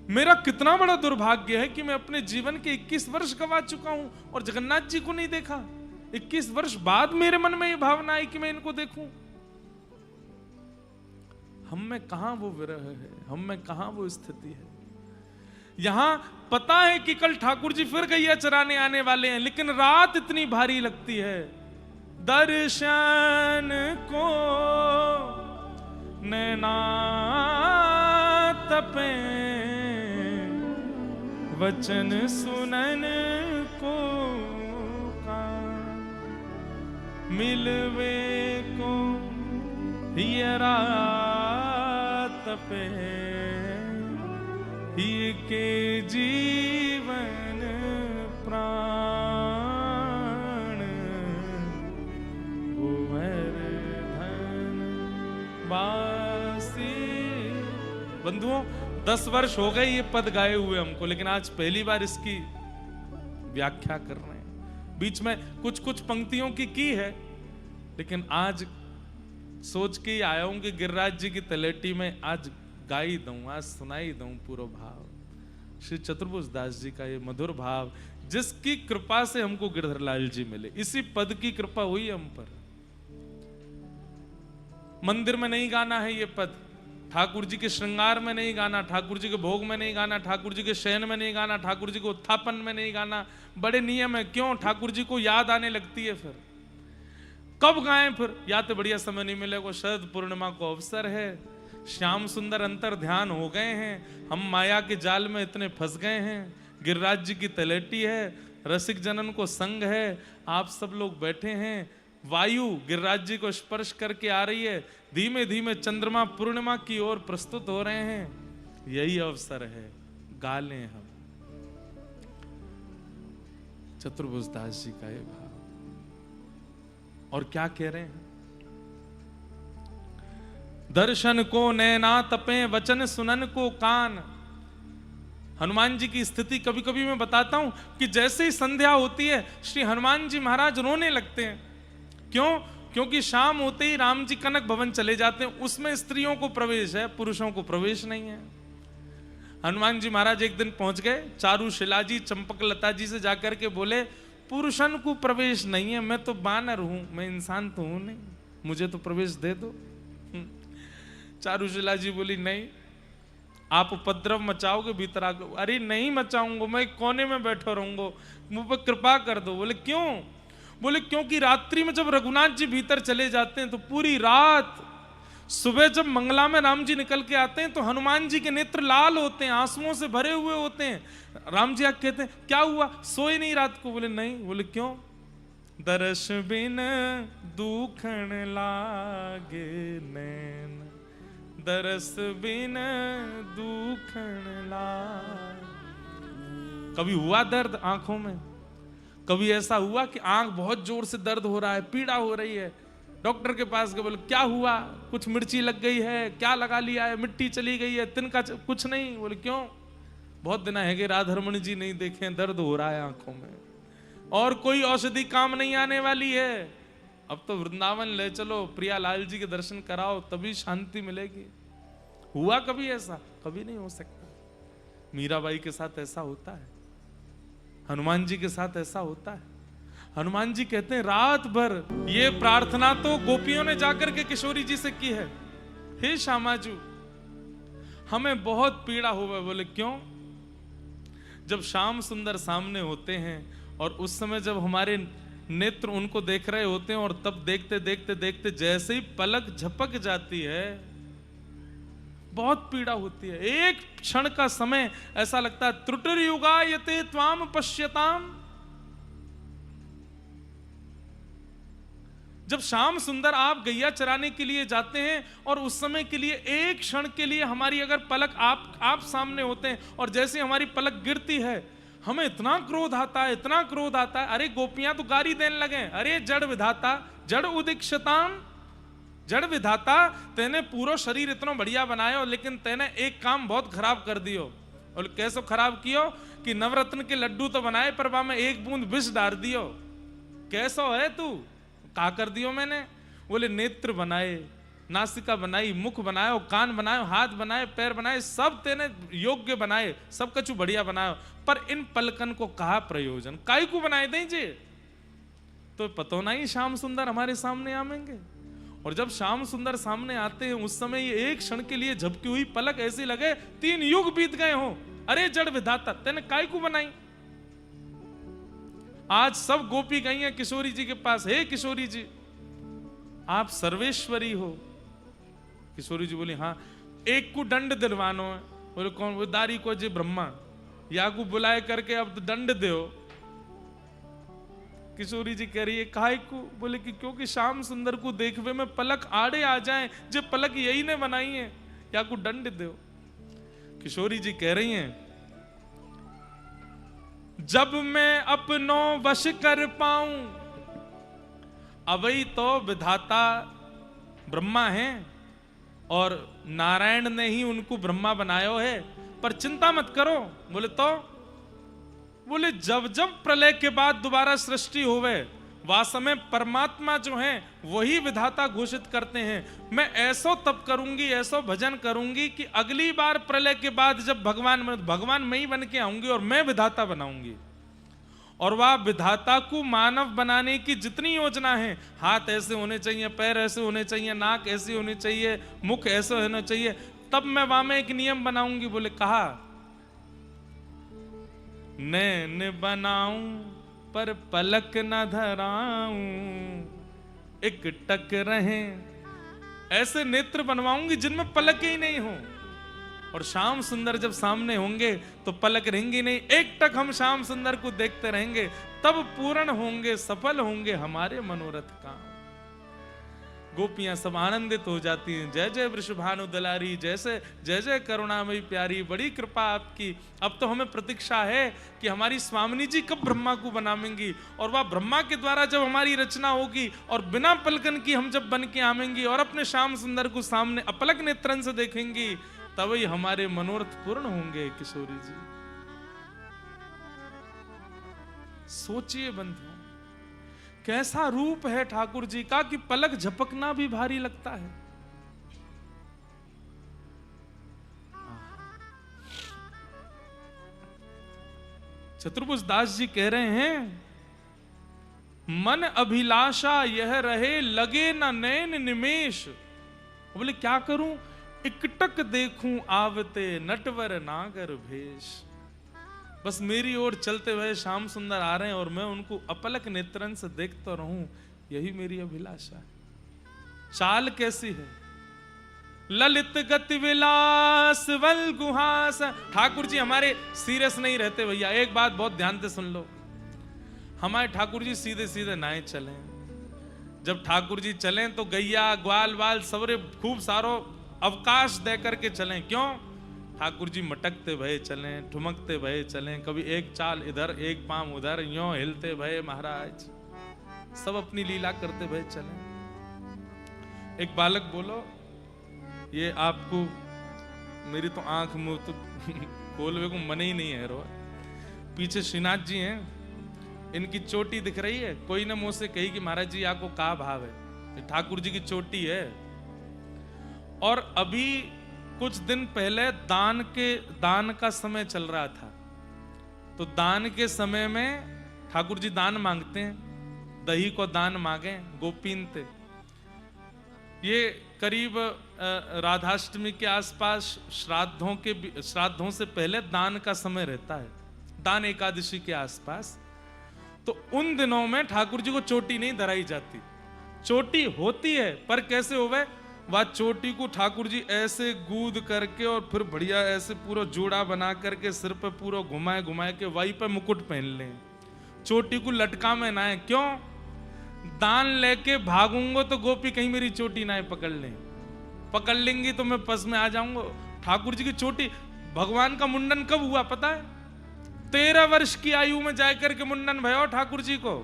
S1: मेरा कितना बड़ा दुर्भाग्य है कि मैं अपने जीवन के 21 वर्ष गवा चुका हूं और जगन्नाथ जी को नहीं देखा। 21 वर्ष बाद मेरे मन में यह भावना आई कि मैं इनको देखूं। हम में कहां वो विरह है, हम में कहां वो स्थिति है। यहां पता है कि कल ठाकुर जी फिर गैया चराने आने वाले हैं, लेकिन रात इतनी भारी लगती है। दर्शन को नैना तपे, वचन सुनन को कान, मिलवे को हियरा तपे, ये के जीवन प्राण भुवर धन वासी। बंधुओं 10 वर्ष हो गए ये पद गाए हुए हमको, लेकिन आज पहली बार इसकी व्याख्या कर रहे हैं। बीच में कुछ कुछ पंक्तियों की है, लेकिन आज सोच के आया हूं कि गिरिराज जी की तलेटी में आज गाई दूं, आज सुनाई दूं पूरा भाव। श्री चतुर्भुज दास जी का ये मधुर भाव, जिसकी कृपा से हमको गिरधरलाल जी मिले, इसी पद की कृपा हुई हम पर। मंदिर में नहीं गाना है ये पद, ठाकुर जी के श्रृंगार में नहीं गाना, ठाकुर जी के भोग में नहीं गाना, ठाकुर जी के शयन में नहीं गाना, ठाकुर जी के उत्थापन में नहीं गाना। बड़े नियम है, क्यों? ठाकुर जी को याद आने लगती है। फिर कब गाएं? फिर या तो बढ़िया समय नहीं मिलेगा, शरद पूर्णिमा को अवसर है, श्याम सुंदर अंतर ध्यान हो गए हैं, हम माया के जाल में इतने फंस गए हैं, गिरिराज जी की तलेटी है, रसिक जनन को संग है, आप सब लोग बैठे हैं, वायु गिरिराज जी को स्पर्श करके आ रही है, धीमे धीमे चंद्रमा पूर्णिमा की ओर प्रस्तुत हो रहे हैं, यही अवसर है, गा लें हम चतुर्भुज दास जी का ये भाव। और क्या कह रहे हैं? दर्शन को नैना तपे, वचन सुनन को कान। हनुमान जी की स्थिति कभी कभी मैं बताता हूं कि जैसे ही संध्या होती है, श्री हनुमान जी महाराज रोने लगते हैं। क्यों? क्योंकि शाम होते ही राम जी कनक भवन चले जाते हैं, उसमें स्त्रियों को प्रवेश है, पुरुषों को प्रवेश नहीं है। हनुमान जी महाराज एक दिन पहुंच गए, चारू शिलाजी चंपक लता जी से जाकर के बोले, पुरुषन को प्रवेश नहीं है, मैं तो बानर हूं, मैं इंसान तो हूं नहीं, मुझे तो प्रवेश दे दो। चारुशिला जी बोली, नहीं, आप उपद्रव मचाओगे भीतर आकर। अरे नहीं मचाऊंगा, मैं कोने में बैठा रहूंगा, मुझ पर कृपा कर दो। बोले क्यों? बोले क्योंकि रात्रि में जब रघुनाथ जी भीतर चले जाते हैं तो पूरी रात, सुबह जब मंगला में राम जी निकल के आते हैं तो हनुमान जी के नेत्र लाल होते हैं, आंसुओं से भरे हुए होते हैं। राम जी कहते हैं, क्या हुआ, सोए नहीं रात को? बोले नहीं। बोले क्यों? दर्श बिन दुखन लागे नैन, दरस बिन दुखन लागे। कभी हुआ दर्द आंखों में? कभी ऐसा हुआ कि आंख बहुत जोर से दर्द हो रहा है, पीड़ा हो रही है, डॉक्टर के पास गए, बोले क्या हुआ? कुछ मिर्ची लग गई है, क्या लगा लिया है, मिट्टी चली गई है, तिनका कुछ नहीं। बोले क्यों? बहुत दिन है कि राधारमण जी नहीं देखे, दर्द हो रहा है आंखों में, और कोई औषधि काम नहीं आने वाली है, अब तो वृंदावन ले चलो, प्रियालाल जी के दर्शन कराओ, तभी शांति मिलेगी। हुआ कभी ऐसा? कभी नहीं हो सकता। मीराबाई के साथ ऐसा होता है, हनुमान जी के साथ ऐसा होता है। हनुमान जी कहते हैं, रात भर ये प्रार्थना तो गोपियों ने जाकर के किशोरी जी से की है, हे श्यामाजू हमें बहुत पीड़ा हुआ। बोले क्यों? जब श्याम सुंदर सामने होते हैं और उस समय जब हमारे नेत्र उनको देख रहे होते हैं, और तब देखते देखते देखते जैसे ही पलक झपक जाती है, बहुत पीड़ा होती है। एक क्षण का समय ऐसा लगता है, त्रुटिर्युगायते त्वाम पश्यताम। जब श्याम सुंदर आप गैया चराने के लिए जाते हैं और उस समय के लिए, एक क्षण के लिए हमारी अगर पलक आप सामने होते हैं और जैसे हमारी पलक गिरती है, हमें इतना क्रोध आता है, इतना क्रोध आता है। अरे गोपियां तो गाली देने लगे, अरे जड़ विधाता, जड़ उदीक्षताम, जड़ विधाता, तेने पूरा शरीर इतना बढ़िया बनाया, लेकिन तेने एक काम बहुत खराब कर दियो। और कैसो खराब कियो कि नवरत्न के लड्डू तो बनाए पर वहां में एक बूंद विष डाल दियो। कैसो है तू? क्या कर दियो मैंने? बोले नेत्र बनाए, नासिका बनाई, मुख बनायो, कान बनायो, हाथ बनाए, पैर बनाए, सब तेने योग्य बनाए, सब कछु बढ़िया बनायो, पर इन पलकन को कहा प्रयोजन, काई को बनाए दीजिए? तो पतो नहीं श्याम सुंदर हमारे सामने आवेंगे। और जब श्याम सुंदर सामने आते हैं, उस समय ये एक क्षण के लिए झपकी हुई पलक ऐसी लगे 3 युग बीत गए हो। अरे जड़ विधाता, तेने काय को बनाई? आज सब गोपी गई हैं किशोरी जी के पास, हे किशोरी जी आप सर्वेश्वरी हो। किशोरी जी बोली, हाँ। एक को दंड दिलवानो है। बोले कौन? वो दारी को जी ब्रह्मा, या को बुलाए करके अब तो दंड दो। किशोरी जी कह रही है, काहे को? बोले कि क्योंकि श्याम सुंदर को देखवे में पलक आड़े आ जाए, जो पलक यही ने बनाई है, या को दंड दो। किशोरी जी कह रही हैं, जब मैं अपनो वश कर पाऊं, अवई तो विधाता ब्रह्मा हैं और नारायण ने ही उनको ब्रह्मा बनाया है, पर चिंता मत करो। बोले तो? बोले जब जब प्रलय के बाद दोबारा सृष्टि होवे, वास्तव में परमात्मा जो है वही विधाता घोषित करते हैं, मैं ऐसो तप करूंगी, ऐसो भजन करूंगी कि अगली बार प्रलय के बाद जब भगवान मैं ही बन के आऊंगी और मैं विधाता बनाऊंगी। और वह विधाता को मानव बनाने की जितनी योजना है, हाथ ऐसे होने चाहिए, पैर ऐसे होने चाहिए, नाक ऐसी होनी चाहिए, मुख ऐसे होना चाहिए, तब मैं वहां में एक नियम बनाऊंगी। बोले कहा, नैन बनाऊं पर पलक न धराऊं, एक टक रहे ऐसे नेत्र बनवाऊंगी जिनमें पलक ही नहीं हो। और श्याम सुंदर जब सामने होंगे तो पलक रहेंगी नहीं, एक टक हम श्याम सुंदर को देखते रहेंगे, तब पूर्ण होंगे, सफल होंगे हमारे मनोरथ का। गोपियां सब आनंदित हो जाती हैं, जय जय वृषभानु दलारी, जैसे जय जय करुणामयी प्यारी, बड़ी कृपा आपकी। अब तो हमें प्रतीक्षा है कि हमारी स्वामिनी जी कब ब्रह्मा को बनावेंगी, और वह ब्रह्मा के द्वारा जब हमारी रचना होगी और बिना पलकन की हम जब बन के आवेंगी और अपने श्याम सुंदर को सामने अपलक नेत्रन से देखेंगी, तभी हमारे मनोरथ पूर्ण होंगे। किशोरी जी सोचिए बंधु, कैसा रूप है ठाकुर जी का कि पलक झपकना भी भारी लगता है। चतुर्भुज दास जी कह रहे हैं, मन अभिलाषा यह रहे लगे न नैन निमेश। बोले क्या करूं, इकटक देखूं आवते नटवर नागर भेष। बस मेरी ओर चलते हुए श्याम सुंदर आ रहे हैं और मैं उनको अपलक नेत्रन से देखता रहूं, यही मेरी अभिलाषा है। चाल कैसी है, ललित गति विलास वल गुहास। ठाकुर जी हमारे सीरियस नहीं रहते भैया, एक बात बहुत ध्यान से सुन लो, हमारे ठाकुर जी सीधे सीधे नाए चले। जब ठाकुर जी चलें तो गैया ग्वाल वाल सबरे खूब सारो अवकाश दे करके चलें। क्यों, ठाकुर जी मटकते भये चलें, ठुमकते भये चलें, कभी एक चाल इधर एक पांव उधर, यूं हिलते भये महाराज, सब अपनी लीला करते भये चलें। एक बालक बोलो, ये आपको मेरी तो आंख मुंह तो खोलवे को मन ही नहीं है रो। पीछे श्रीनाथ जी हैं, इनकी चोटी दिख रही है, कोई ने मुझसे कही कि महाराज जी आपको क्या भाव है, ठाकुर जी की चोटी है। और अभी कुछ दिन पहले दान का समय चल रहा था, तो दान के समय में ठाकुर जी दान मांगते हैं, दही को दान मांगे गोपीन थे। ये करीब राधाष्टमी के आसपास श्राद्धों से पहले दान का समय रहता है, दान एकादशी के आसपास। तो उन दिनों में ठाकुर जी को चोटी नहीं धराई जाती, चोटी होती है पर कैसे होवे, वह चोटी को ठाकुर जी ऐसे गूद करके और फिर बढ़िया ऐसे पूरा जोड़ा बना करके सिर पे पूरा घुमाए घुमाए के वही पे मुकुट पहन लें, चोटी को लटका में ना है। क्यों, दान लेके भागूंगा तो गोपी कहीं मेरी चोटी ना पकड़ लें, पकड़ लेंगी तो मैं पस में आ जाऊंगा। ठाकुर जी की चोटी, भगवान का मुंडन कब हुआ पता है, 13 वर्ष की आयु में जाकर के मुंडन भयो ठाकुर जी को।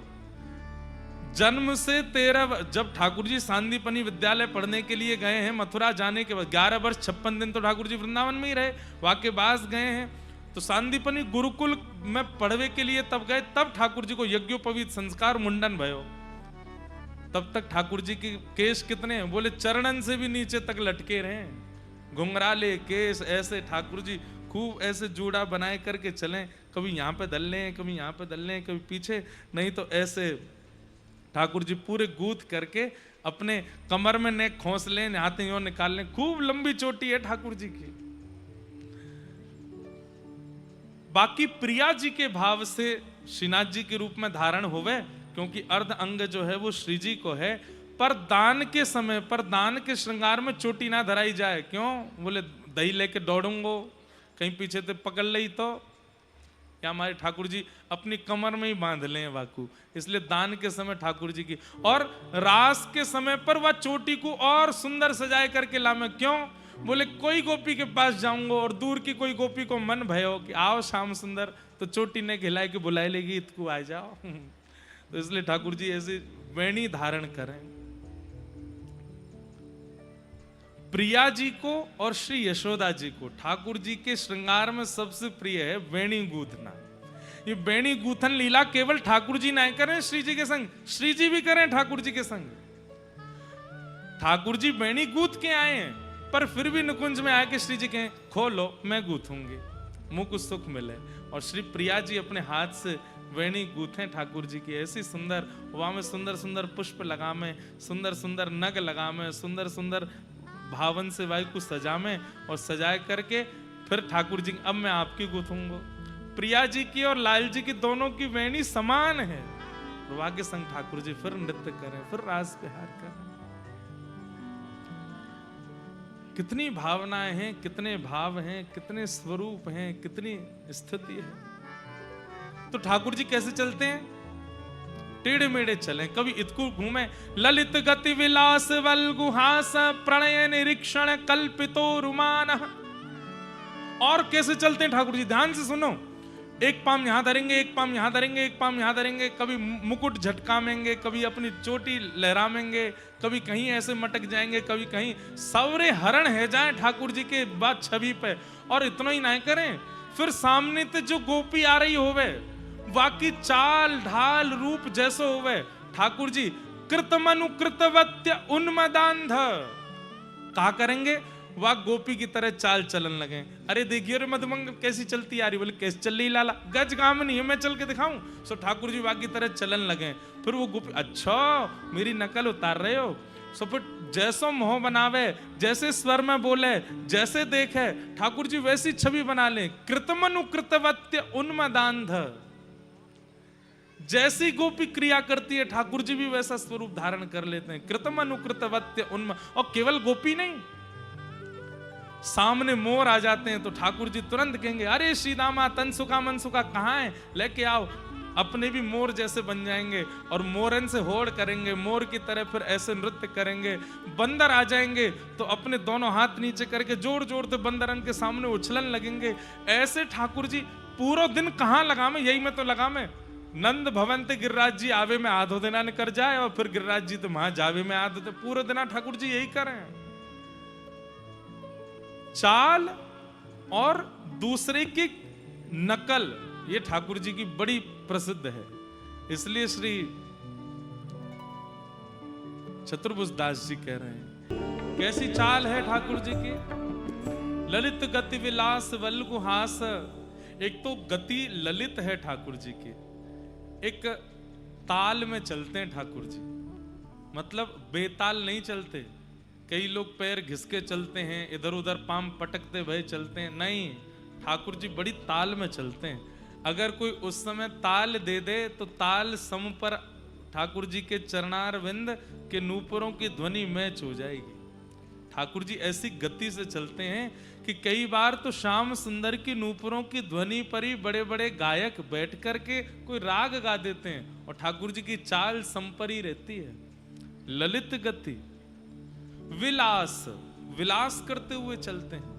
S1: जन्म से 13, जब ठाकुर जी सांदीपनी विद्यालय पढ़ने के लिए गए हैं, मथुरा जाने के बाद 11 वर्ष 56 दिन तो ठाकुर जी वृंदावन में ही रहे, वाके बास गए हैं। तो सांदीपनी गुरुकुल में पढ़वे के लिए तब गए, तब ठाकुर जी को यज्ञोपवीत संस्कार मुंडन भयो। तब तक ठाकुर जी के केश कितने हैं, बोले चरणन से भी नीचे तक लटके रहे, घुंघराले केश ऐसे। ठाकुर जी खूब ऐसे जूड़ा बनाए करके चलें, कभी यहाँ पे दल लें, कभी यहाँ पे दल लें, कभी पीछे, नहीं तो ऐसे ठाकुर जी पूरे गूथ करके अपने कमर में नेक खोस लें, हाथ यूं निकाल लें। खूब लंबी चोटी है ठाकुर जी की। बाकी प्रिया जी के भाव से श्रीनाथ जी के रूप में धारण होवे, क्योंकि अर्ध अंग जो है वो श्री जी को है। पर दान के समय पर, दान के श्रृंगार में चोटी ना धराई जाए। क्यों, बोले दही लेके दौड़ूंगो, कहीं पीछे से पकड़ ली तो, या हमारे ठाकुर जी अपनी कमर में ही बांध लें वाकू, इसलिए दान के समय ठाकुर जी की। और रास के समय पर वह चोटी को और सुंदर सजाए करके लामे। क्यों, बोले कोई गोपी के पास जाऊंगा और दूर की कोई गोपी को मन भयो कि आओ श्याम सुंदर, तो चोटी ने खिलाए के बुलाए लेगी, इतको आ जाओ। तो इसलिए ठाकुर जी ऐसी वेणी धारण करें। प्रिया जी को और श्री यशोदा जी को ठाकुर जी के श्रृंगार में सबसे प्रिय है वेणी गूंथना। ये बेणी गूथन लीला केवल ठाकुर जी ना करें श्री जी के संग, श्री जी भी करें ठाकुर जी के संग। ठाकुर जी बेणी गूथ के आए हैं, पर फिर भी निकुंज में आके श्री जी कहें खोलो मैं गूथूंगी, मुझ को सुख मिले। और श्री प्रिया जी अपने हाथ से वेणी गूथे ठाकुर जी की, ऐसी सुंदर, वहां में सुंदर सुंदर पुष्प लगा में, सुंदर सुंदर नग लगा में, सुंदर सुंदर भावन से वायु को सजा में, और सजाए करके फिर ठाकुर जी अब मैं आपकी गूथूंगा। प्रिया जी की और लाल जी की दोनों की वेणी समान है। के संग ठाकुर जी फिर नृत्य करें, फिर रास विहार करें। कितनी भावनाएं हैं, कितने भाव हैं, कितने स्वरूप हैं, कितनी स्थिति है। तो ठाकुर जी कैसे चलते हैं? टेढ़े मेढ़े चलें, कभी इतकु घूमे। ललित गति विलास वल्गुहास प्रणय निरीक्षण कल्पितो रुमान। और कैसे चलते हैं ठाकुर जी? ध्यान से सुनो। एक पाम यहां धरेंगे, एक पाम यहां धरेंगे, एक पाम यहां धरेंगे, कभी मुकुट झटकामेंगे, कभी अपनी चोटी लहरामेंगे, कभी कहीं ऐसे मटक जाएंगे, कभी कहीं सवरे हरण है जाए ठाकुर जी के बाद छवि पे। और इतना ही नहीं करें, फिर सामने ते जो गोपी आ रही होवे, वाकी चाल ढाल रूप जैसे होवे, ठाकुर जी कृतमनु कृतवत्य उन्मदांध कहा करेंगे, वह गोपी की तरह चाल चलन लगे। अरे देखिए रे मधुमंगल कैसी चलती आ रही, बोले कैसे चल रही लाला, गज गाम नहीं है मैं चल के दिखाऊं। सो ठाकुर जी वाह की तरह चलन लगे। फिर वो गोपी अच्छा मेरी नकल उतार रहे हो। सो फिर जैसो मोह बनावे, जैसे स्वर में बोले, जैसे देखे ठाकुर जी वैसी छवि बना ले। कृतमनु कृतवत्य उन्मदांध, जैसी गोपी क्रिया करती है ठाकुर जी भी वैसा स्वरूप धारण कर लेते हैं। कृतमनु कृतवत्य उन्म, और केवल गोपी नहीं, सामने मोर आ जाते हैं तो ठाकुर जी तुरंत कहेंगे अरे श्रीदामा तनसुका मनसुका कहाँ है, लेके आओ। अपने भी मोर जैसे बन जाएंगे और मोरन से होड़ करेंगे, मोर की तरह फिर ऐसे नृत्य करेंगे। बंदर आ जाएंगे तो अपने दोनों हाथ नीचे करके जोर जोर से बंदरन के सामने उछलन लगेंगे। ऐसे ठाकुर जी पूरा दिन कहाँ लगा में, यही में तो लगा में। नंद भवन ते गिरिराज जी आवे में आधो दिना ने कर जाए, और फिर गिरिराज जी तो वहां जावे में आधो, तो पूरे दिन ठाकुर जी यही करें। चाल और दूसरे की नकल ये ठाकुर जी की बड़ी प्रसिद्ध है। इसलिए श्री चतुर्भुज दास जी कह रहे हैं कैसी चाल है ठाकुर जी की। ललित गति विलास वल्गुहास, एक तो गति ललित है ठाकुर जी की, एक ताल में चलते हैं ठाकुर जी, मतलब बेताल नहीं चलते। कई लोग पैर घिसके चलते हैं, इधर उधर पाम पटकते भय चलते हैं, नहीं, ठाकुर जी बड़ी ताल में चलते हैं। अगर कोई उस समय ताल दे दे तो ताल सम पर ठाकुर जी के चरणारविंद के नूपुरों की ध्वनि मैच हो जाएगी। ठाकुर जी ऐसी गति से चलते हैं कि कई बार तो श्याम सुंदर की नूपुरों की ध्वनि पर ही बड़े बड़े गायक बैठ करके कोई राग गा देते हैं, और ठाकुर जी की चाल संपरी रहती है। ललित गति विलास, विलास करते हुए चलते हैं,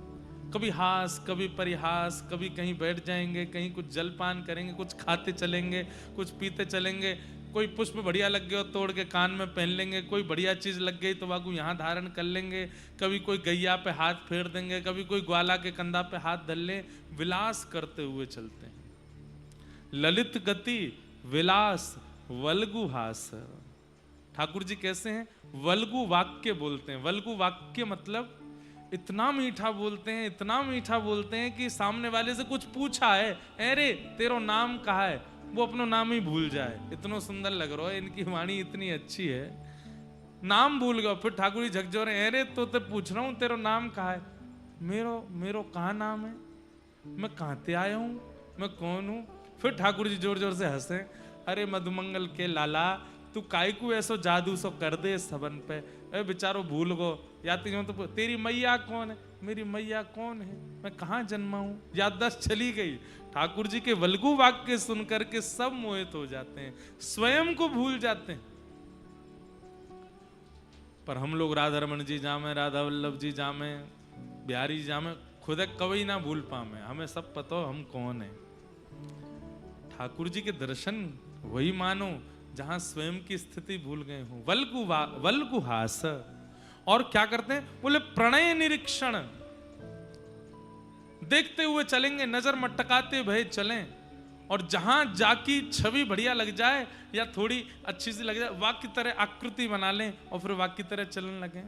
S1: कभी हास कभी परिहास, कभी कहीं बैठ जाएंगे, कहीं कुछ जलपान करेंगे, कुछ खाते चलेंगे, कुछ पीते चलेंगे। कोई पुष्प बढ़िया लग गया तोड़ के कान में पहन लेंगे, कोई बढ़िया चीज लग गई तो वागू यहाँ धारण कर लेंगे, कभी कोई गैया पे हाथ फेर देंगे, कभी कोई ग्वाला के कंधा पे हाथ धर ले। विलास करते हुए चलते हैं। ललित गति विलास वल्गुहास। ठाकुर जी कैसे हैं? वल्गु वाक्य बोलते हैं। वल्गु वाक्य मतलब इतना मीठा बोलते हैं, इतना मीठा बोलते हैं कि सामने वाले से कुछ पूछा है, अरे तेरा नाम कहा है, वो अपना नाम ही भूल जाए। इतना सुंदर लग रहा है, इनकी वाणी इतनी अच्छी है, नाम भूल गया। फिर ठाकुर जी झकझोरे, अरे तो ते पूछ रहा हूं तेरा नाम कहा है। मेरो कहाँ नाम है, मैं कहाँ ते आया हूं, मैं कौन हूं। फिर ठाकुर जी जोर जोर से हंसे, अरे मधुमंगल के लाला तू काय को ऐसो जादू सो कर दे सबन पे, अरे बेचारो भूल गो। या तो तेरी मैया कौन है, मेरी मैया कौन है, मैं कहाँ जन्मा हूं, याददाश्त चली गई। ठाकुर जी के वल्गु वाक्य सुनकर के सब मोहित हो जाते हैं, स्वयं को भूल जाते हैं। पर हम लोग राधा रमन जी जामे, राधा वल्लभ जी जामे, बिहारी जी जामे, खुद कभी ना भूल पामे, हमें सब पता हो हम कौन है। ठाकुर जी के दर्शन वही मानो जहां स्वयं की स्थिति भूल गए हो। वल्गुहास। और क्या करते हैं? बोले प्रणय निरीक्षण, देखते हुए चलेंगे, नजर मटकाते भय चलें। और जहां जाकी छवि बढ़िया लग जाए या थोड़ी अच्छी सी लग जाए, वाक की तरह आकृति बना लें और फिर वाक की तरह चलने लगे।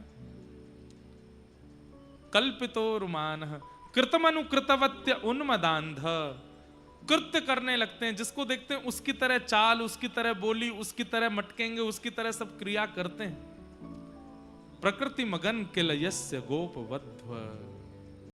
S1: कल्पितो रुमान कृतमनुकृतवत्य उन्मदांध, कृत्य करने लगते हैं, जिसको देखते हैं उसकी तरह चाल, उसकी तरह बोली, उसकी तरह मटकेंगे, उसकी तरह सब क्रिया करते हैं। प्रकृति मगन किलयस्य गोपवध्व,